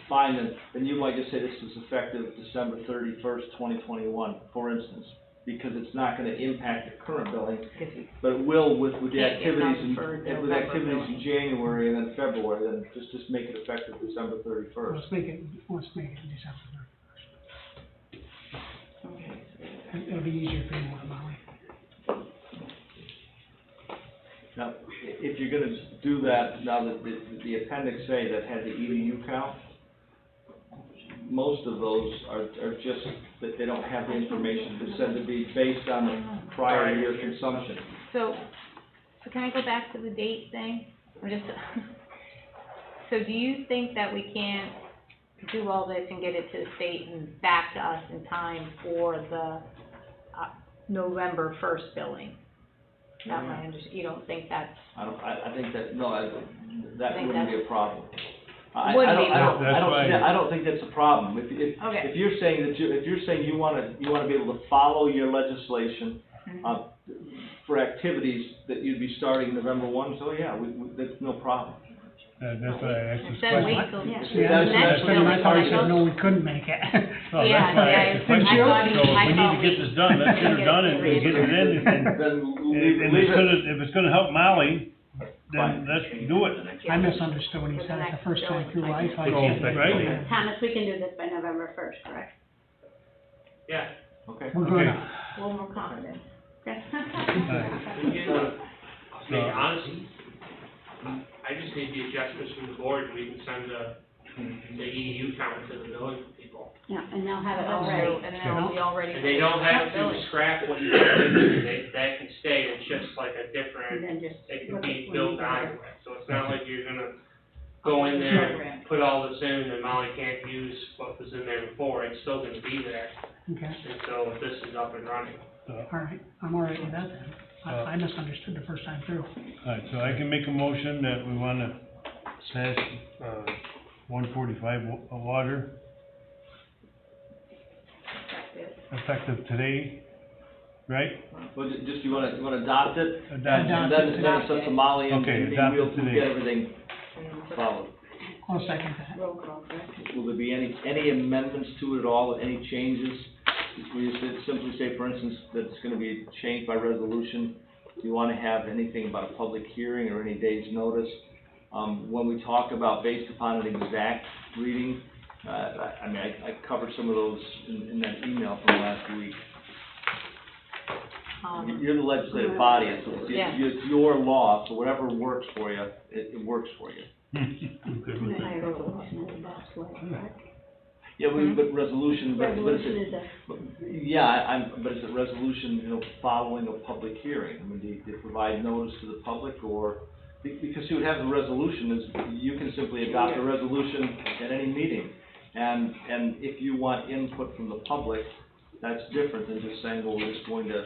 fine, then you might just say this is effective December 31st, 2021, for instance, because it's not gonna impact the current billing, but it will with the Can't get activities done for with November activities in billing. January and then February, then just make it effective December 31st. Let's make it December 31st. It'll be easier for you, Molly. Now, if you're gonna do that, now that the appendix A that had the EDU count, most of those are just, that they don't have the information, it said to be based on the prior year consumption. So can I go back to the date thing? I'm just, so do you think that we can't do all this and get it to the state and back to us in time for the, November first billing? That my you don't think that's, I think that, no, that think wouldn't be a problem. I Wouldn't be a don't, problem. I don't think that's a problem. Okay. If you're saying that if you're saying you wanna be able to follow your legislation, for activities that you'd be starting November 1, so yeah, that's no problem. That's why I asked this instead of question. wait till, Yeah, That's- that's next what I thought, I billing said, no, we couldn't make it. Oh, Yeah, that's why I asked the yeah, question. I thought So if we need to we- get this done, let's get it done and get it in, and Then if leave it. if it's gonna help Molly, Fine. then let's do it. I misunderstood when he said it the first time through, I thought. Oh, he said- right. Thomas, we can do this by November first, correct? Yeah. Okay. We're Okay. gonna, a little more confident. Okay. We can, I mean, honestly, I just need the adjustments from the board, we can send the EDU count to the billing people. Yeah, and they'll have it That's already. true, and then it'll be already. And they don't have to scrap what you put in there, that can stay, it's just like a And different, then just it can look be at built when onto it. So it's not like you're gonna go in there, Program. put all this in, and Molly can't use what was in there before, it's still gonna be there okay, until this is up and running. all right, I'm all right with that then. I misunderstood the first time through. Alright, so I can make a motion that we wanna pass, 145 water effective today, right? Well, just, you wanna adopt it? Adopt. And then it's up to Molly and Okay, and adopt it we'll today. get everything followed. I'll second that. Roll call, correct? Will there be any amendments to it at all, any changes? Will you simply say, for instance, that it's gonna be changed by resolution? Do you wanna have anything about a public hearing or any day's notice? When we talk about based upon an exact reading, I mean, I covered some of those in that email from last week. You're the legislative body, so it's your law, so whatever works for you, it works for you. By resolution is the best way, correct? Yeah, but resolution, but it's Resolution is but it's a resolution, following a public hearing. I mean, do you provide notice to the public, or, because you would have the resolution, is you can simply adopt a resolution at any meeting. And if you want input from the public, that's different than just saying, well, we're just going to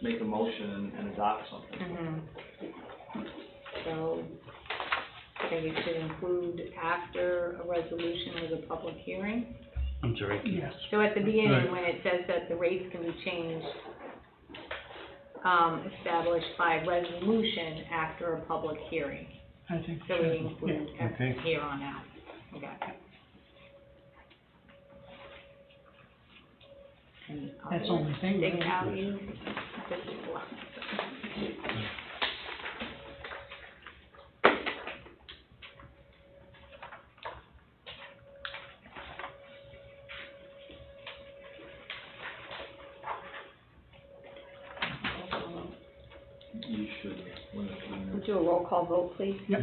make a motion and adopt something. So, I think it should include after a resolution with a public hearing. I'm sorry. Yes. So at the beginning, Right. when it says that the rates can be changed, established by resolution after a public hearing. I think. So we include Okay. here on out. Okay. And That's the only thing, Big really. value, this is one. You should, when it's in We'll do a roll call vote, please. Yep.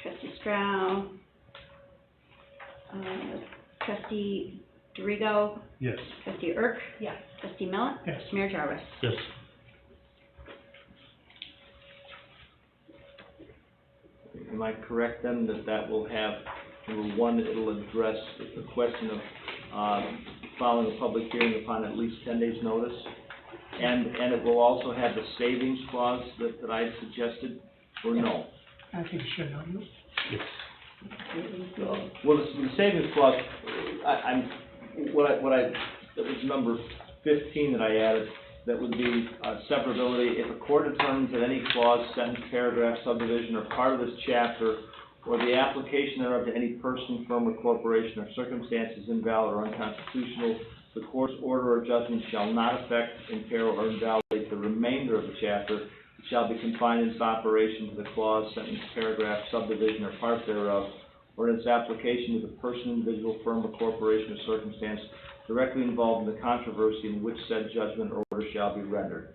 Trustee Stroud, trustee Dorigo, Yes. trustee Erk, Yes. trustee Millet, Yes. Mayor Jarvis. Yes. Am I correct then that will have, number one, it'll address the question of, following a public hearing upon at least 10 days' notice? And it will also have the savings clause that I suggested, or no? I think it should, don't you? Yes. Well, the savings clause, that was number 15 that I added, that would be severability. If a court determines that any clause, sentence, paragraph, subdivision, or part of this chapter, or the application thereof to any person, firm, or corporation, or circumstance is invalid or unconstitutional, the court's order or judgment shall not affect, impair, or invalidate the remainder of the chapter. It shall be confined in its operation to the clause, sentence, paragraph, subdivision, or part thereof, or in its application to the person, individual, firm, or corporation, or circumstance directly involved in the controversy in which said judgment or order shall be rendered.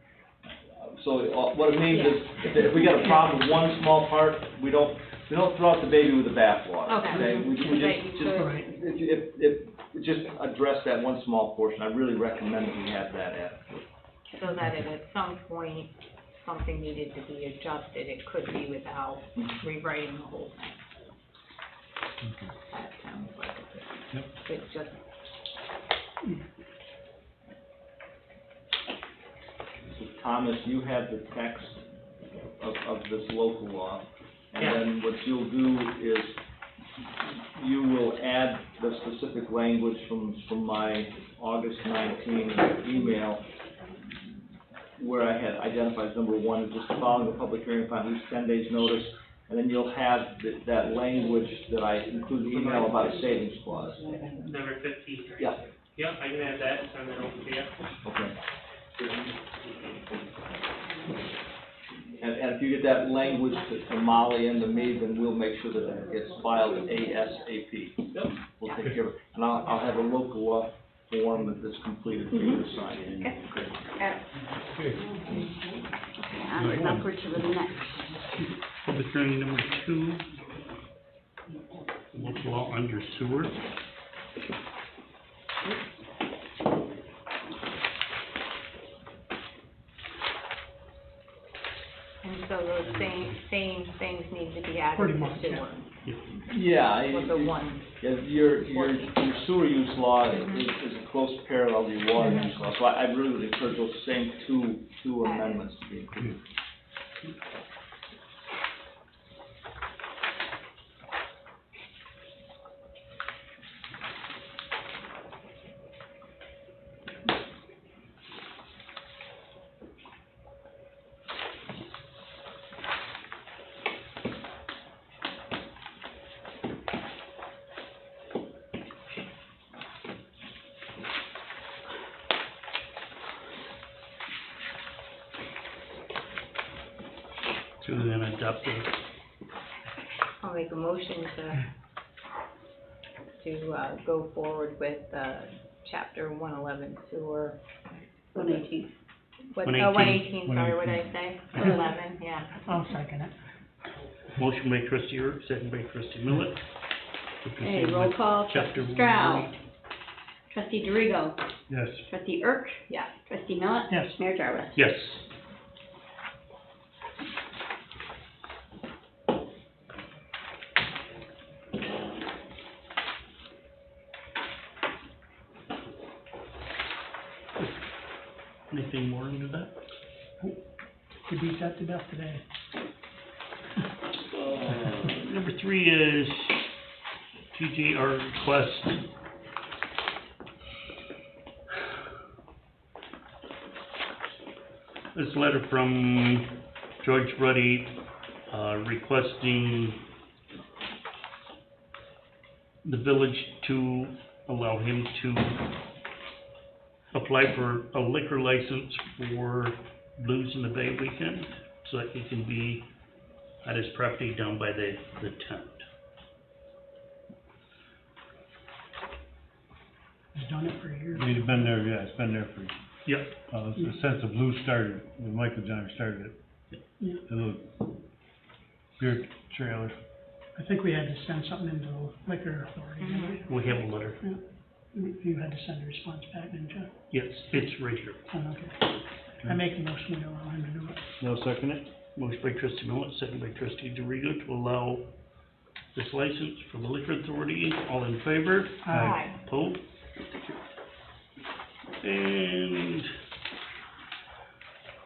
So what it means is, if we got a problem with one small part, we don't throw out the baby with the bathwater. Okay. We just address that one small portion. I really recommend that we have that added. So that if at some point something needed to be adjusted, it could be without rewriting the whole thing. That sounds like it's just. So Thomas, you have the text of this local law, and then what you'll do is you will add the specific language from my August 19 email, where I had identified as number 1 is just following the public hearing upon at least 10 days notice, and then you'll have that language that I included in the email about a savings clause. Number 15. Yeah. Yeah, I can add that and send it over to you. Okay. And if you get that language to Molly and to me, then we'll make sure that it gets filed ASAP. Yep. We'll take care of it. And I'll have a local law form that's completed for you to sign. Upward to the next. Public hearing number 2, local law under sewer. And so those same things need to be added Pretty to much, sewer. Yeah. With the one. Yeah, your sewer use law is a close parallel to your water use law. So I really would encourage those same two amendments to be included. To then adopt it. I'll make a motion to go forward with, chapter 111 sewer. 118. 118, sorry, what did I say? 11, yeah. I'll second it. Motion by trustee Erb, second by trustee Millet. to Okay, proceed roll with call, chapter trustee Stroud, 108. trustee DeRigo, Yes. trustee Erk, Yeah. trustee Millet. Yes. Mayor Jarvis. Yes. Anything more into that? You beat that to death today. Number 3 is TJR request. This letter from George Ruddy, requesting the village to allow him to apply for a liquor license for Blues in the Bay weekend, so that he can be at his property down by the tent. He's done it for years. He's been there, yeah, it's been there for, Yep. since the Blue started, when Michael John started it. Yeah. The little beer trailer. I think we had to send something into the liquor authority, didn't we? We have a letter. Yeah. You had to send a response back, didn't you? Yes, it's right here. Oh, okay. I make the motion, we allow him to do it. No second it? Motion by trustee Millet, second by trustee DeRigo to allow this license for the liquor authority. All in favor? Aye. Opposed? And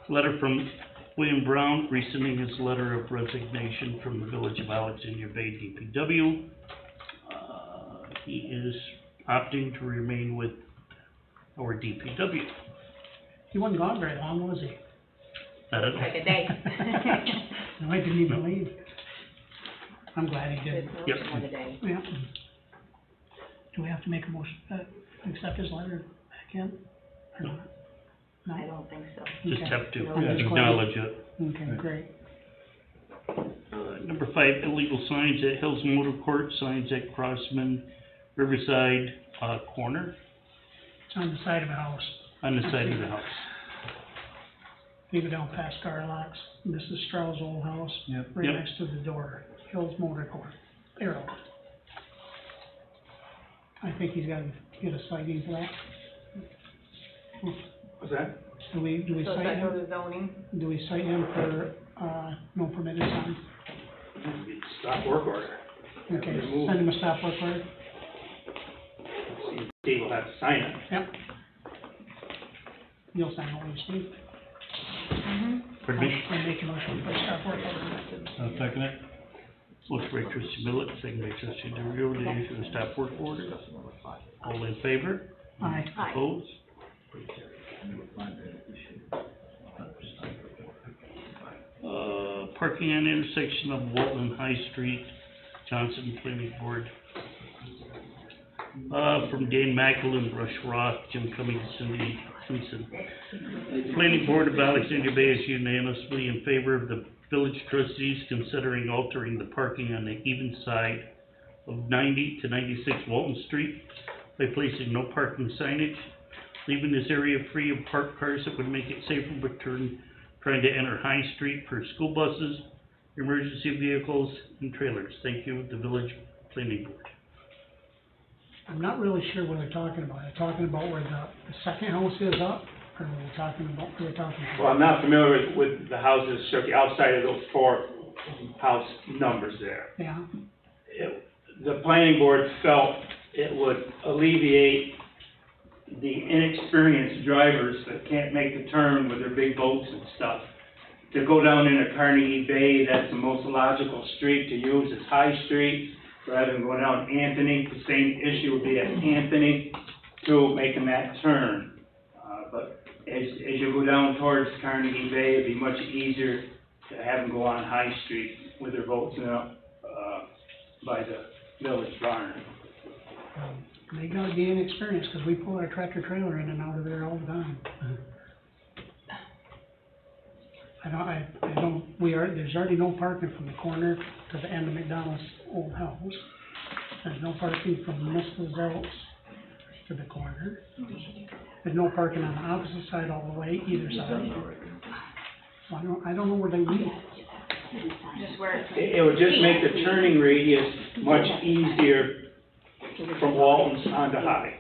Letter from William Brown, rescinding his letter of resignation from the Village of Alexandria Bay DPW. He is opting to remain with our DPW. He wasn't gone very long, was he? Not at all. Like a day. No, I didn't even leave. I'm glad he did. Yep. Like a day. Yeah. Do we have to make a motion, accept his letter back in? Or not? No? I don't think so. Just Okay. have to I'm just glad. acknowledge it. Okay, great. Number 5, illegal signs at Hills Motor Court, signs at Crossman Riverside, corner, It's on the side of a house. on the side of the house. You go down past Garlock's, Mrs. Strauss' old house. Yep. Right Yep. next to the door, Hills Motor Court, arrow. I think he's gotta get a citing for that. What's that? Do we So cite that him? goes to zoning? Do we cite him for, no permitted sign? Stop work order. Okay, Remove. send him a stop work order. Steve will have to sign it. Yep. You'll sign all these, Steve. Mm-hmm. Pardon me? I'll make a motion for a stop work order. I'll second it. Motion by trustee Millet, second by trustee DeRio, to issue the stop work order. All in favor? Aye. Aye. Opposed? Parking on intersection of Walton and High Street, Johnson Planning Board. From Dan Macklin, Rush Roth, Jim Cummings, Cindy Simpson. Planning Board of Alexandria Bay is unanimously in favor of the village trustees considering altering the parking on the even side of 90 to 96 Walton Street by placing no parking signage, leaving this area free of parked cars that would make it safer but trying to enter High Street for school buses, emergency vehicles, and trailers. Thank you, the village planning board. I'm not really sure what they're talking about. They're talking about where the second house is up, or are they talking about, what are they talking about? Well, I'm not familiar with the houses, Shooky, outside of those 4 house numbers there. Yeah, The planning board felt it would alleviate the inexperienced drivers that can't make the turn with their big boats and stuff. To go down into Carnegie Bay, that's the most logical street to use, is High Street, rather than going down Anthony. The same issue would be at Anthony to making that turn. But as you go down towards Carnegie Bay, it'd be much easier to have them go on High Street with their boats by the village barn. they gotta be inexperienced, because we pull our tractor trailer in and out of there all the time. There's already no parking from the corner to the end of McDonald's old house. There's no parking from Mrs. Zelt's to the corner. There's no parking on the opposite side all the way, either side. So I don't know where they meet. Just where it's. It would just make the turning radius much easier from Walton's onto High.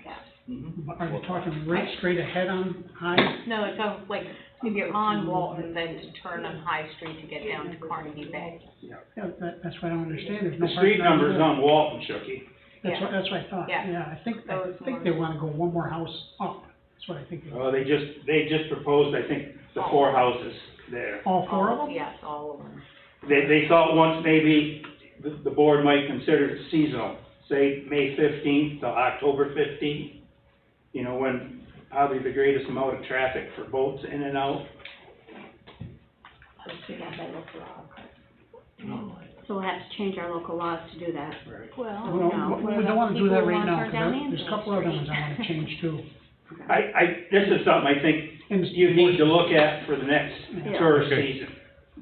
But are they talking right straight ahead on High? No, it's like, if you're on Walton, then to turn on High Street to get down to Carnegie Bay. Yeah, that's what I don't understand, there's no The parking. street number's on Walton, Shooky. That's what I thought, Yeah. yeah, I think they wanna go one more house up, that's what I think. Well, they just proposed, I think, the 4 houses there. All 4 of them? Yes, all of them. They thought once maybe the board might consider it seasonal, say May 15th to October 15th. You know, when probably the greatest amount of traffic for boats in and out. So we'll have to change our local laws to do that. Well, Well, we don't wanna do that right now, 'cause there's a couple other ones I wanna change too. This is something I think you need to look at for the next tourist season.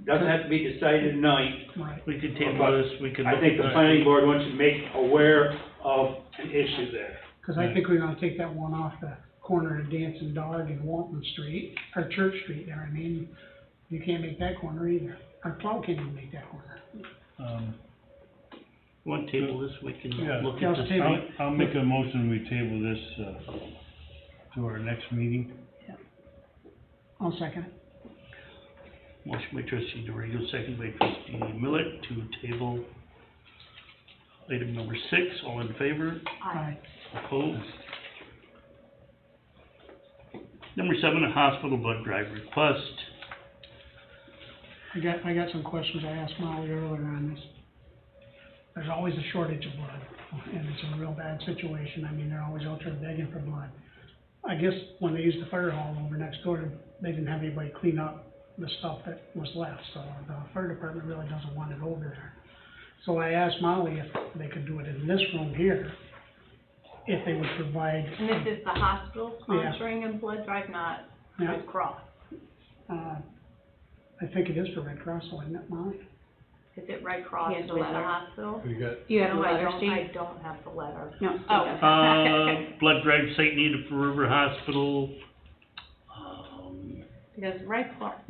Doesn't have to be decided tonight. Right. We could table this, we could. I think the planning board wants to make aware of an issue there. Cause I think we're gonna take that one off the corner of Dancing Dog and Walton Street, or Church Street there, I mean, you can't make that corner either. Our plow can't even make that corner. Want to table this, we can Yeah, look Yeah, at let's this. table it. I'll make a motion, we table this, to our next meeting. I'll second it. Motion by trustee DeRego, second by trustee Millet to table item number 6. All in favor? Aye. Opposed? Number 7, a hospital blood drive request. I got some questions I asked Molly earlier on this. There's always a shortage of blood, and it's a real bad situation. I mean, they're always out there begging for blood. I guess when they used the fire hall over next door, they didn't have anybody clean up the stuff that was left, so the fire department really doesn't want it over there. So I asked Molly if they could do it in this room here, if they would provide. And this is the hospital Yeah. sponsoring a blood drive, not Yeah. Red Cross. I think it is for Red Cross, isn't it, Molly? Is it Red Cross He has the with the letter. hospital? You got, You have a No, I letter, don't, I Steve? don't have the letter. No, Steve Oh. does. Blood drive site needed for River Hospital. Because the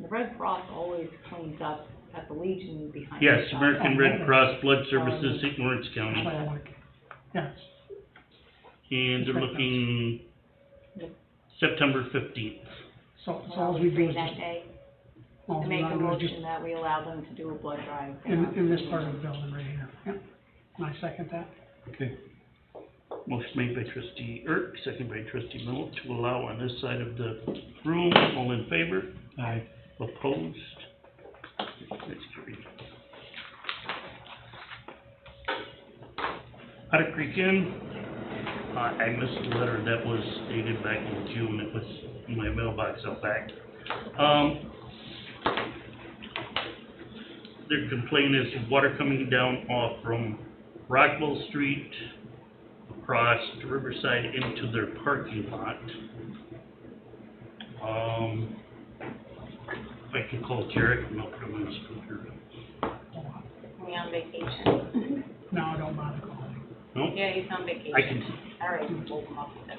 Red Cross always cleans up at the Legion behind. Yes, the shop. American Red Cross Blood Services, St. Lawrence That's County. why I want to, yes. And they're looking September 15th. So So all we do say is that just, day, all to we make a want to do is just motion that we allow them to do a blood drive. in this part of the building right here. Yep. Can I second that? okay, Motion made by trustee Erk, second by trustee Mills, to allow on this side of the room. All in favor? aye. Opposed? That's carried. Otter Creek Inn, I missed the letter that was dated back in June. It was in my mailbox out back. Their complaint is water coming down off from Rockwell Street, across the Riverside into their parking lot. I can call Jarrett and I'll put him on speaker. Me on vacation. No, don't bother calling. No? Yeah, he's on vacation. I can, All right, we'll come up with that.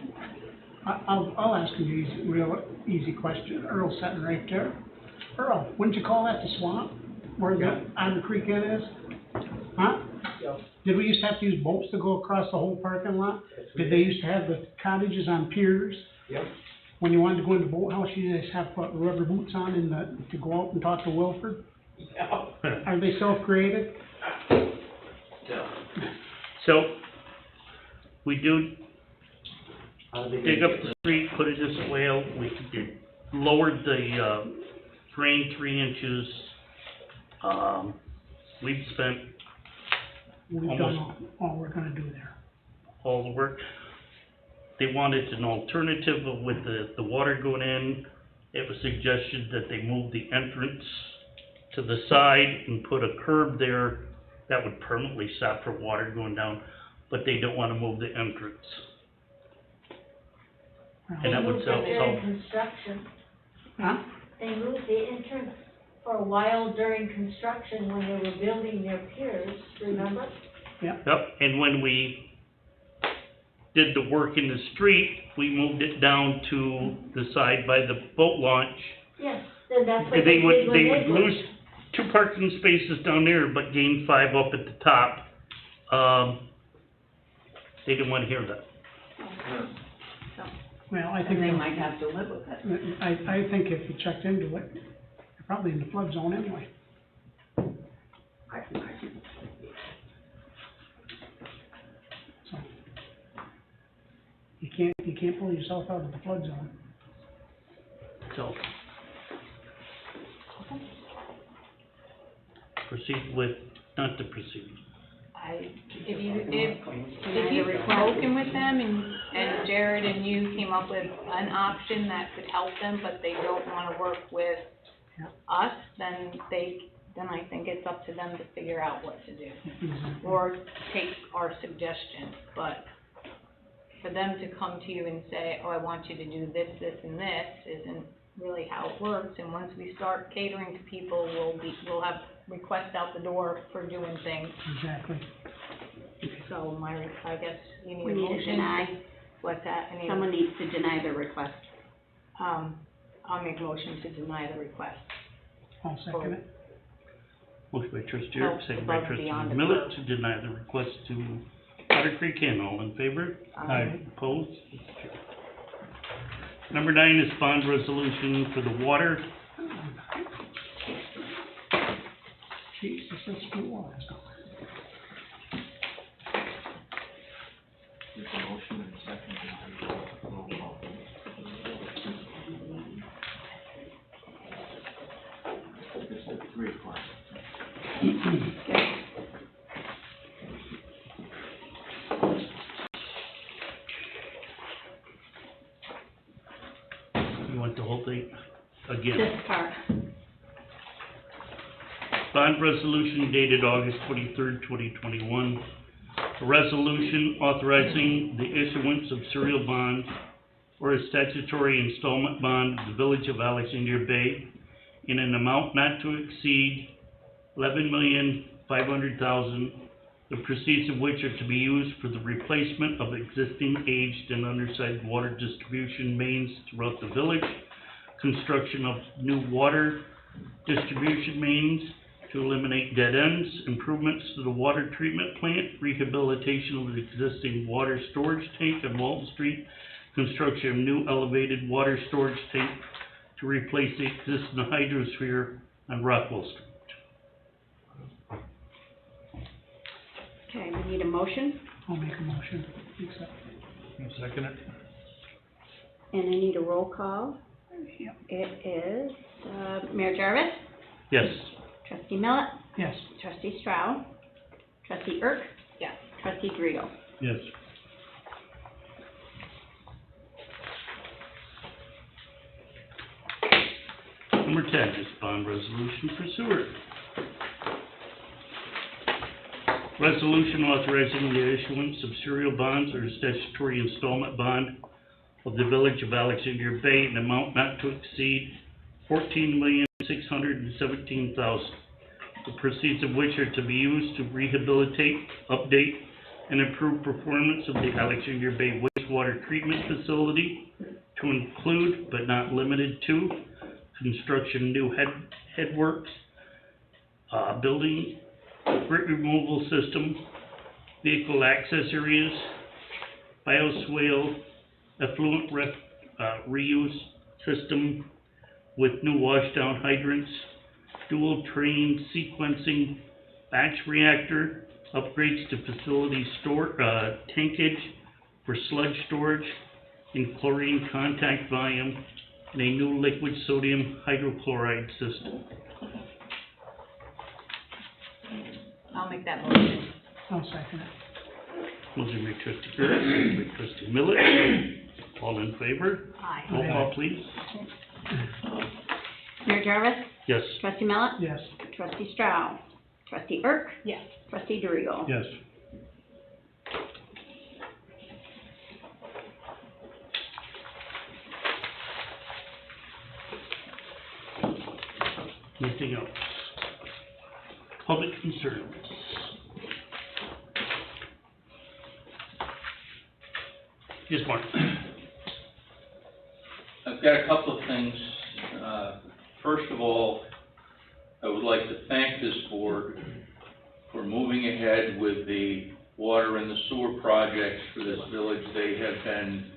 I'll ask you a real easy question. Earl's sitting right there. Earl, wouldn't you call that the swamp, where the Otter Creek Inn is? Huh? Yeah. Did we used to have to use boats to go across the whole parking lot? Did they used to have the cottages on piers? Yep. When you wanted to go in the boathouse, you just have to put rubber boots on to go out and talk to Wilford? Yeah. Are they self-created? so, we do How do they dig get up the street, put it as a swale, we did lowered the, drain 3 inches. We've spent We've done Almost. all we're gonna do there. all the work. They wanted an alternative of with the water going in. It was suggested that they move the entrance to the side and put a curb there that would permanently stop for water going down, but they don't wanna move the entrance. And that would solve, During construction, Huh? they moved the entrance for a while during construction when they were building their piers, remember? Yep, and when we did the work in the street, we moved it down to the side by the boat launch. Yes, then that's what They they would, did when they they would built. lose 2 parking spaces down there, but gain 5 up at the top. They didn't wanna hear that. Well, I think, And they might have to live with it. I think if you checked into it, you're probably in the flood zone anyway. So, you can't pull yourself out of the flood zone. So. Proceed with, not to proceed. If you've spoken with them and Jared and you came up with an option that could help them, but they don't wanna work with us, then I think it's up to them to figure out what to do. Or take our suggestion, but for them to come to you and say, oh, I want you to do this, this, and this, isn't really how it works. And once we start catering to people, we'll have requests out the door for doing things. Exactly. So I guess you need We a need to motion. deny, What's that? I need a- someone needs to deny the request. I'll make a motion to deny the request. I'll second it. Motion by trustee Help Erb, second by above and trustee beyond the Millet curve. to deny the request to Otter Creek Inn. All in favor? Aye. Opposed? Number 9 is bond resolution for the water. Jesus, that's the water. There's a motion and a second. Roll call. Just at 3 o'clock. You want the whole thing again? This part. Bond resolution dated August 23rd, 2021. A resolution authorizing the issuance of serial bonds or a statutory installment bond of the Village of Alexandria Bay in an amount not to exceed $11,500,000, the proceeds of which are to be used for the replacement of existing aged and undersized water distribution mains throughout the village, construction of new water distribution mains to eliminate dead ends, improvements to the water treatment plant, rehabilitation of the existing water storage tank on Walton Street, construction of new elevated water storage tank to replace the existing hydrosphere on Rockwell Street. Okay, we need a motion, I'll make a motion, accept. Second it. and I need a roll call. Yep. It is, Mayor Jarvis, Yes. Trustee Millet, Yes. Trustee Stroud, Trustee Erk. Yes. Trustee Drigo. Yes. Number 10 is bond resolution for sewer. Resolution authorizing the issuance of serial bonds or statutory installment bond of the Village of Alexandria Bay in an amount not to exceed $14,617,000. The proceeds of which are to be used to rehabilitate, update, and improve performance of the Alexandria Bay wastewater treatment facility to include, but not limited to, construction of new headworks, building, grit removal system, vehicle access areas, bioswale, effluent reuse system with new washdown hydrants, dual train sequencing batch reactor, upgrades to facility tankage for sludge storage and chlorine contact volume, and a new liquid sodium hydrochloride system. I'll make that motion. I'll second it. Motion by trustee Gertz, second by trustee Millet. All in favor? Aye. Roll call, please. Mayor Jarvis, Yes. Trustee Millet, Yes. Trustee Stroud, Trustee Erk. Yes. Trustee Drigo. Yes. Anything else? Public concerns? Yes, Mark. I've got a couple of things. First of all, I would like to thank this board for moving ahead with the water and the sewer projects for this village. They have been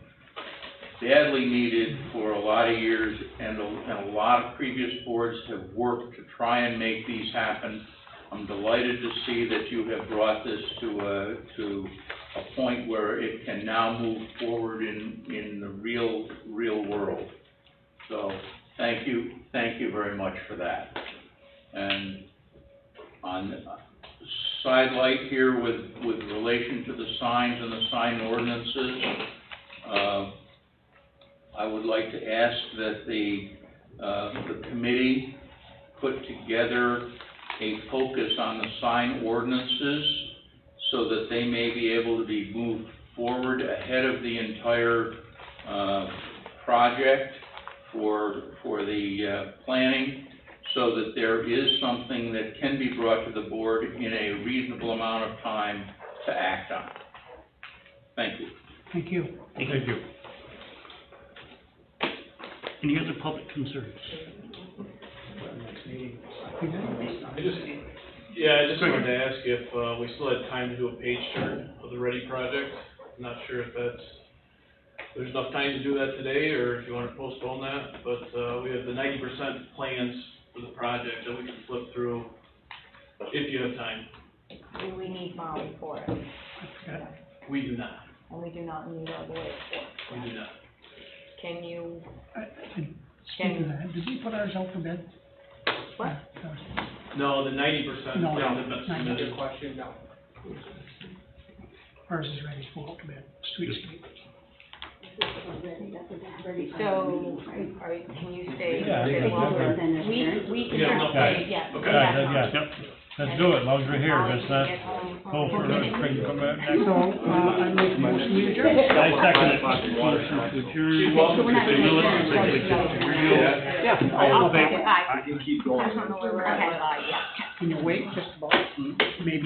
badly needed for a lot of years, and a lot of previous boards have worked to try and make these happen. I'm delighted to see that you have brought this to a point where it can now move forward in the real world. So thank you very much for that. And on the side light here with relation to the signs and the sign ordinances, I would like to ask that the committee put together a focus on the sign ordinances so that they may be able to be moved forward ahead of the entire project for the planning, so that there is something that can be brought to the board in a reasonable amount of time to act on. Thank you. Thank you. Thank you. Any other public concerns? I just wanted to ask if, we still had time to do a page turn of the Ready project. I'm not sure if there's enough time to do that today, or if you want to postpone that, but, we have the 90% plans for the project that we can flip through if you have time. Do we need Molly for it? We do not. And we do not need our lawyer for it. We do not. Can you, Speaking of that, did we put ours out for bid? what? No, the 90% No, hasn't been not submitted. Good question, no. Ours is ready for open bid, streetscape. So, can you stay? Yeah, stay longer? yeah. We can Yeah, not okay. stay, yeah. Okay. Yeah, Yep. let's do it, as long as we're here, I'll let's not get home go for home. it, bring, come back So, next. I make a motion to adjourn. I second it. Motion to adjourn. She's welcome So we're not to gonna do adjourn, it. Yeah. I'll take it, bye. You can keep going. I don't know where we're at, but, yeah. Can you wait just about, maybe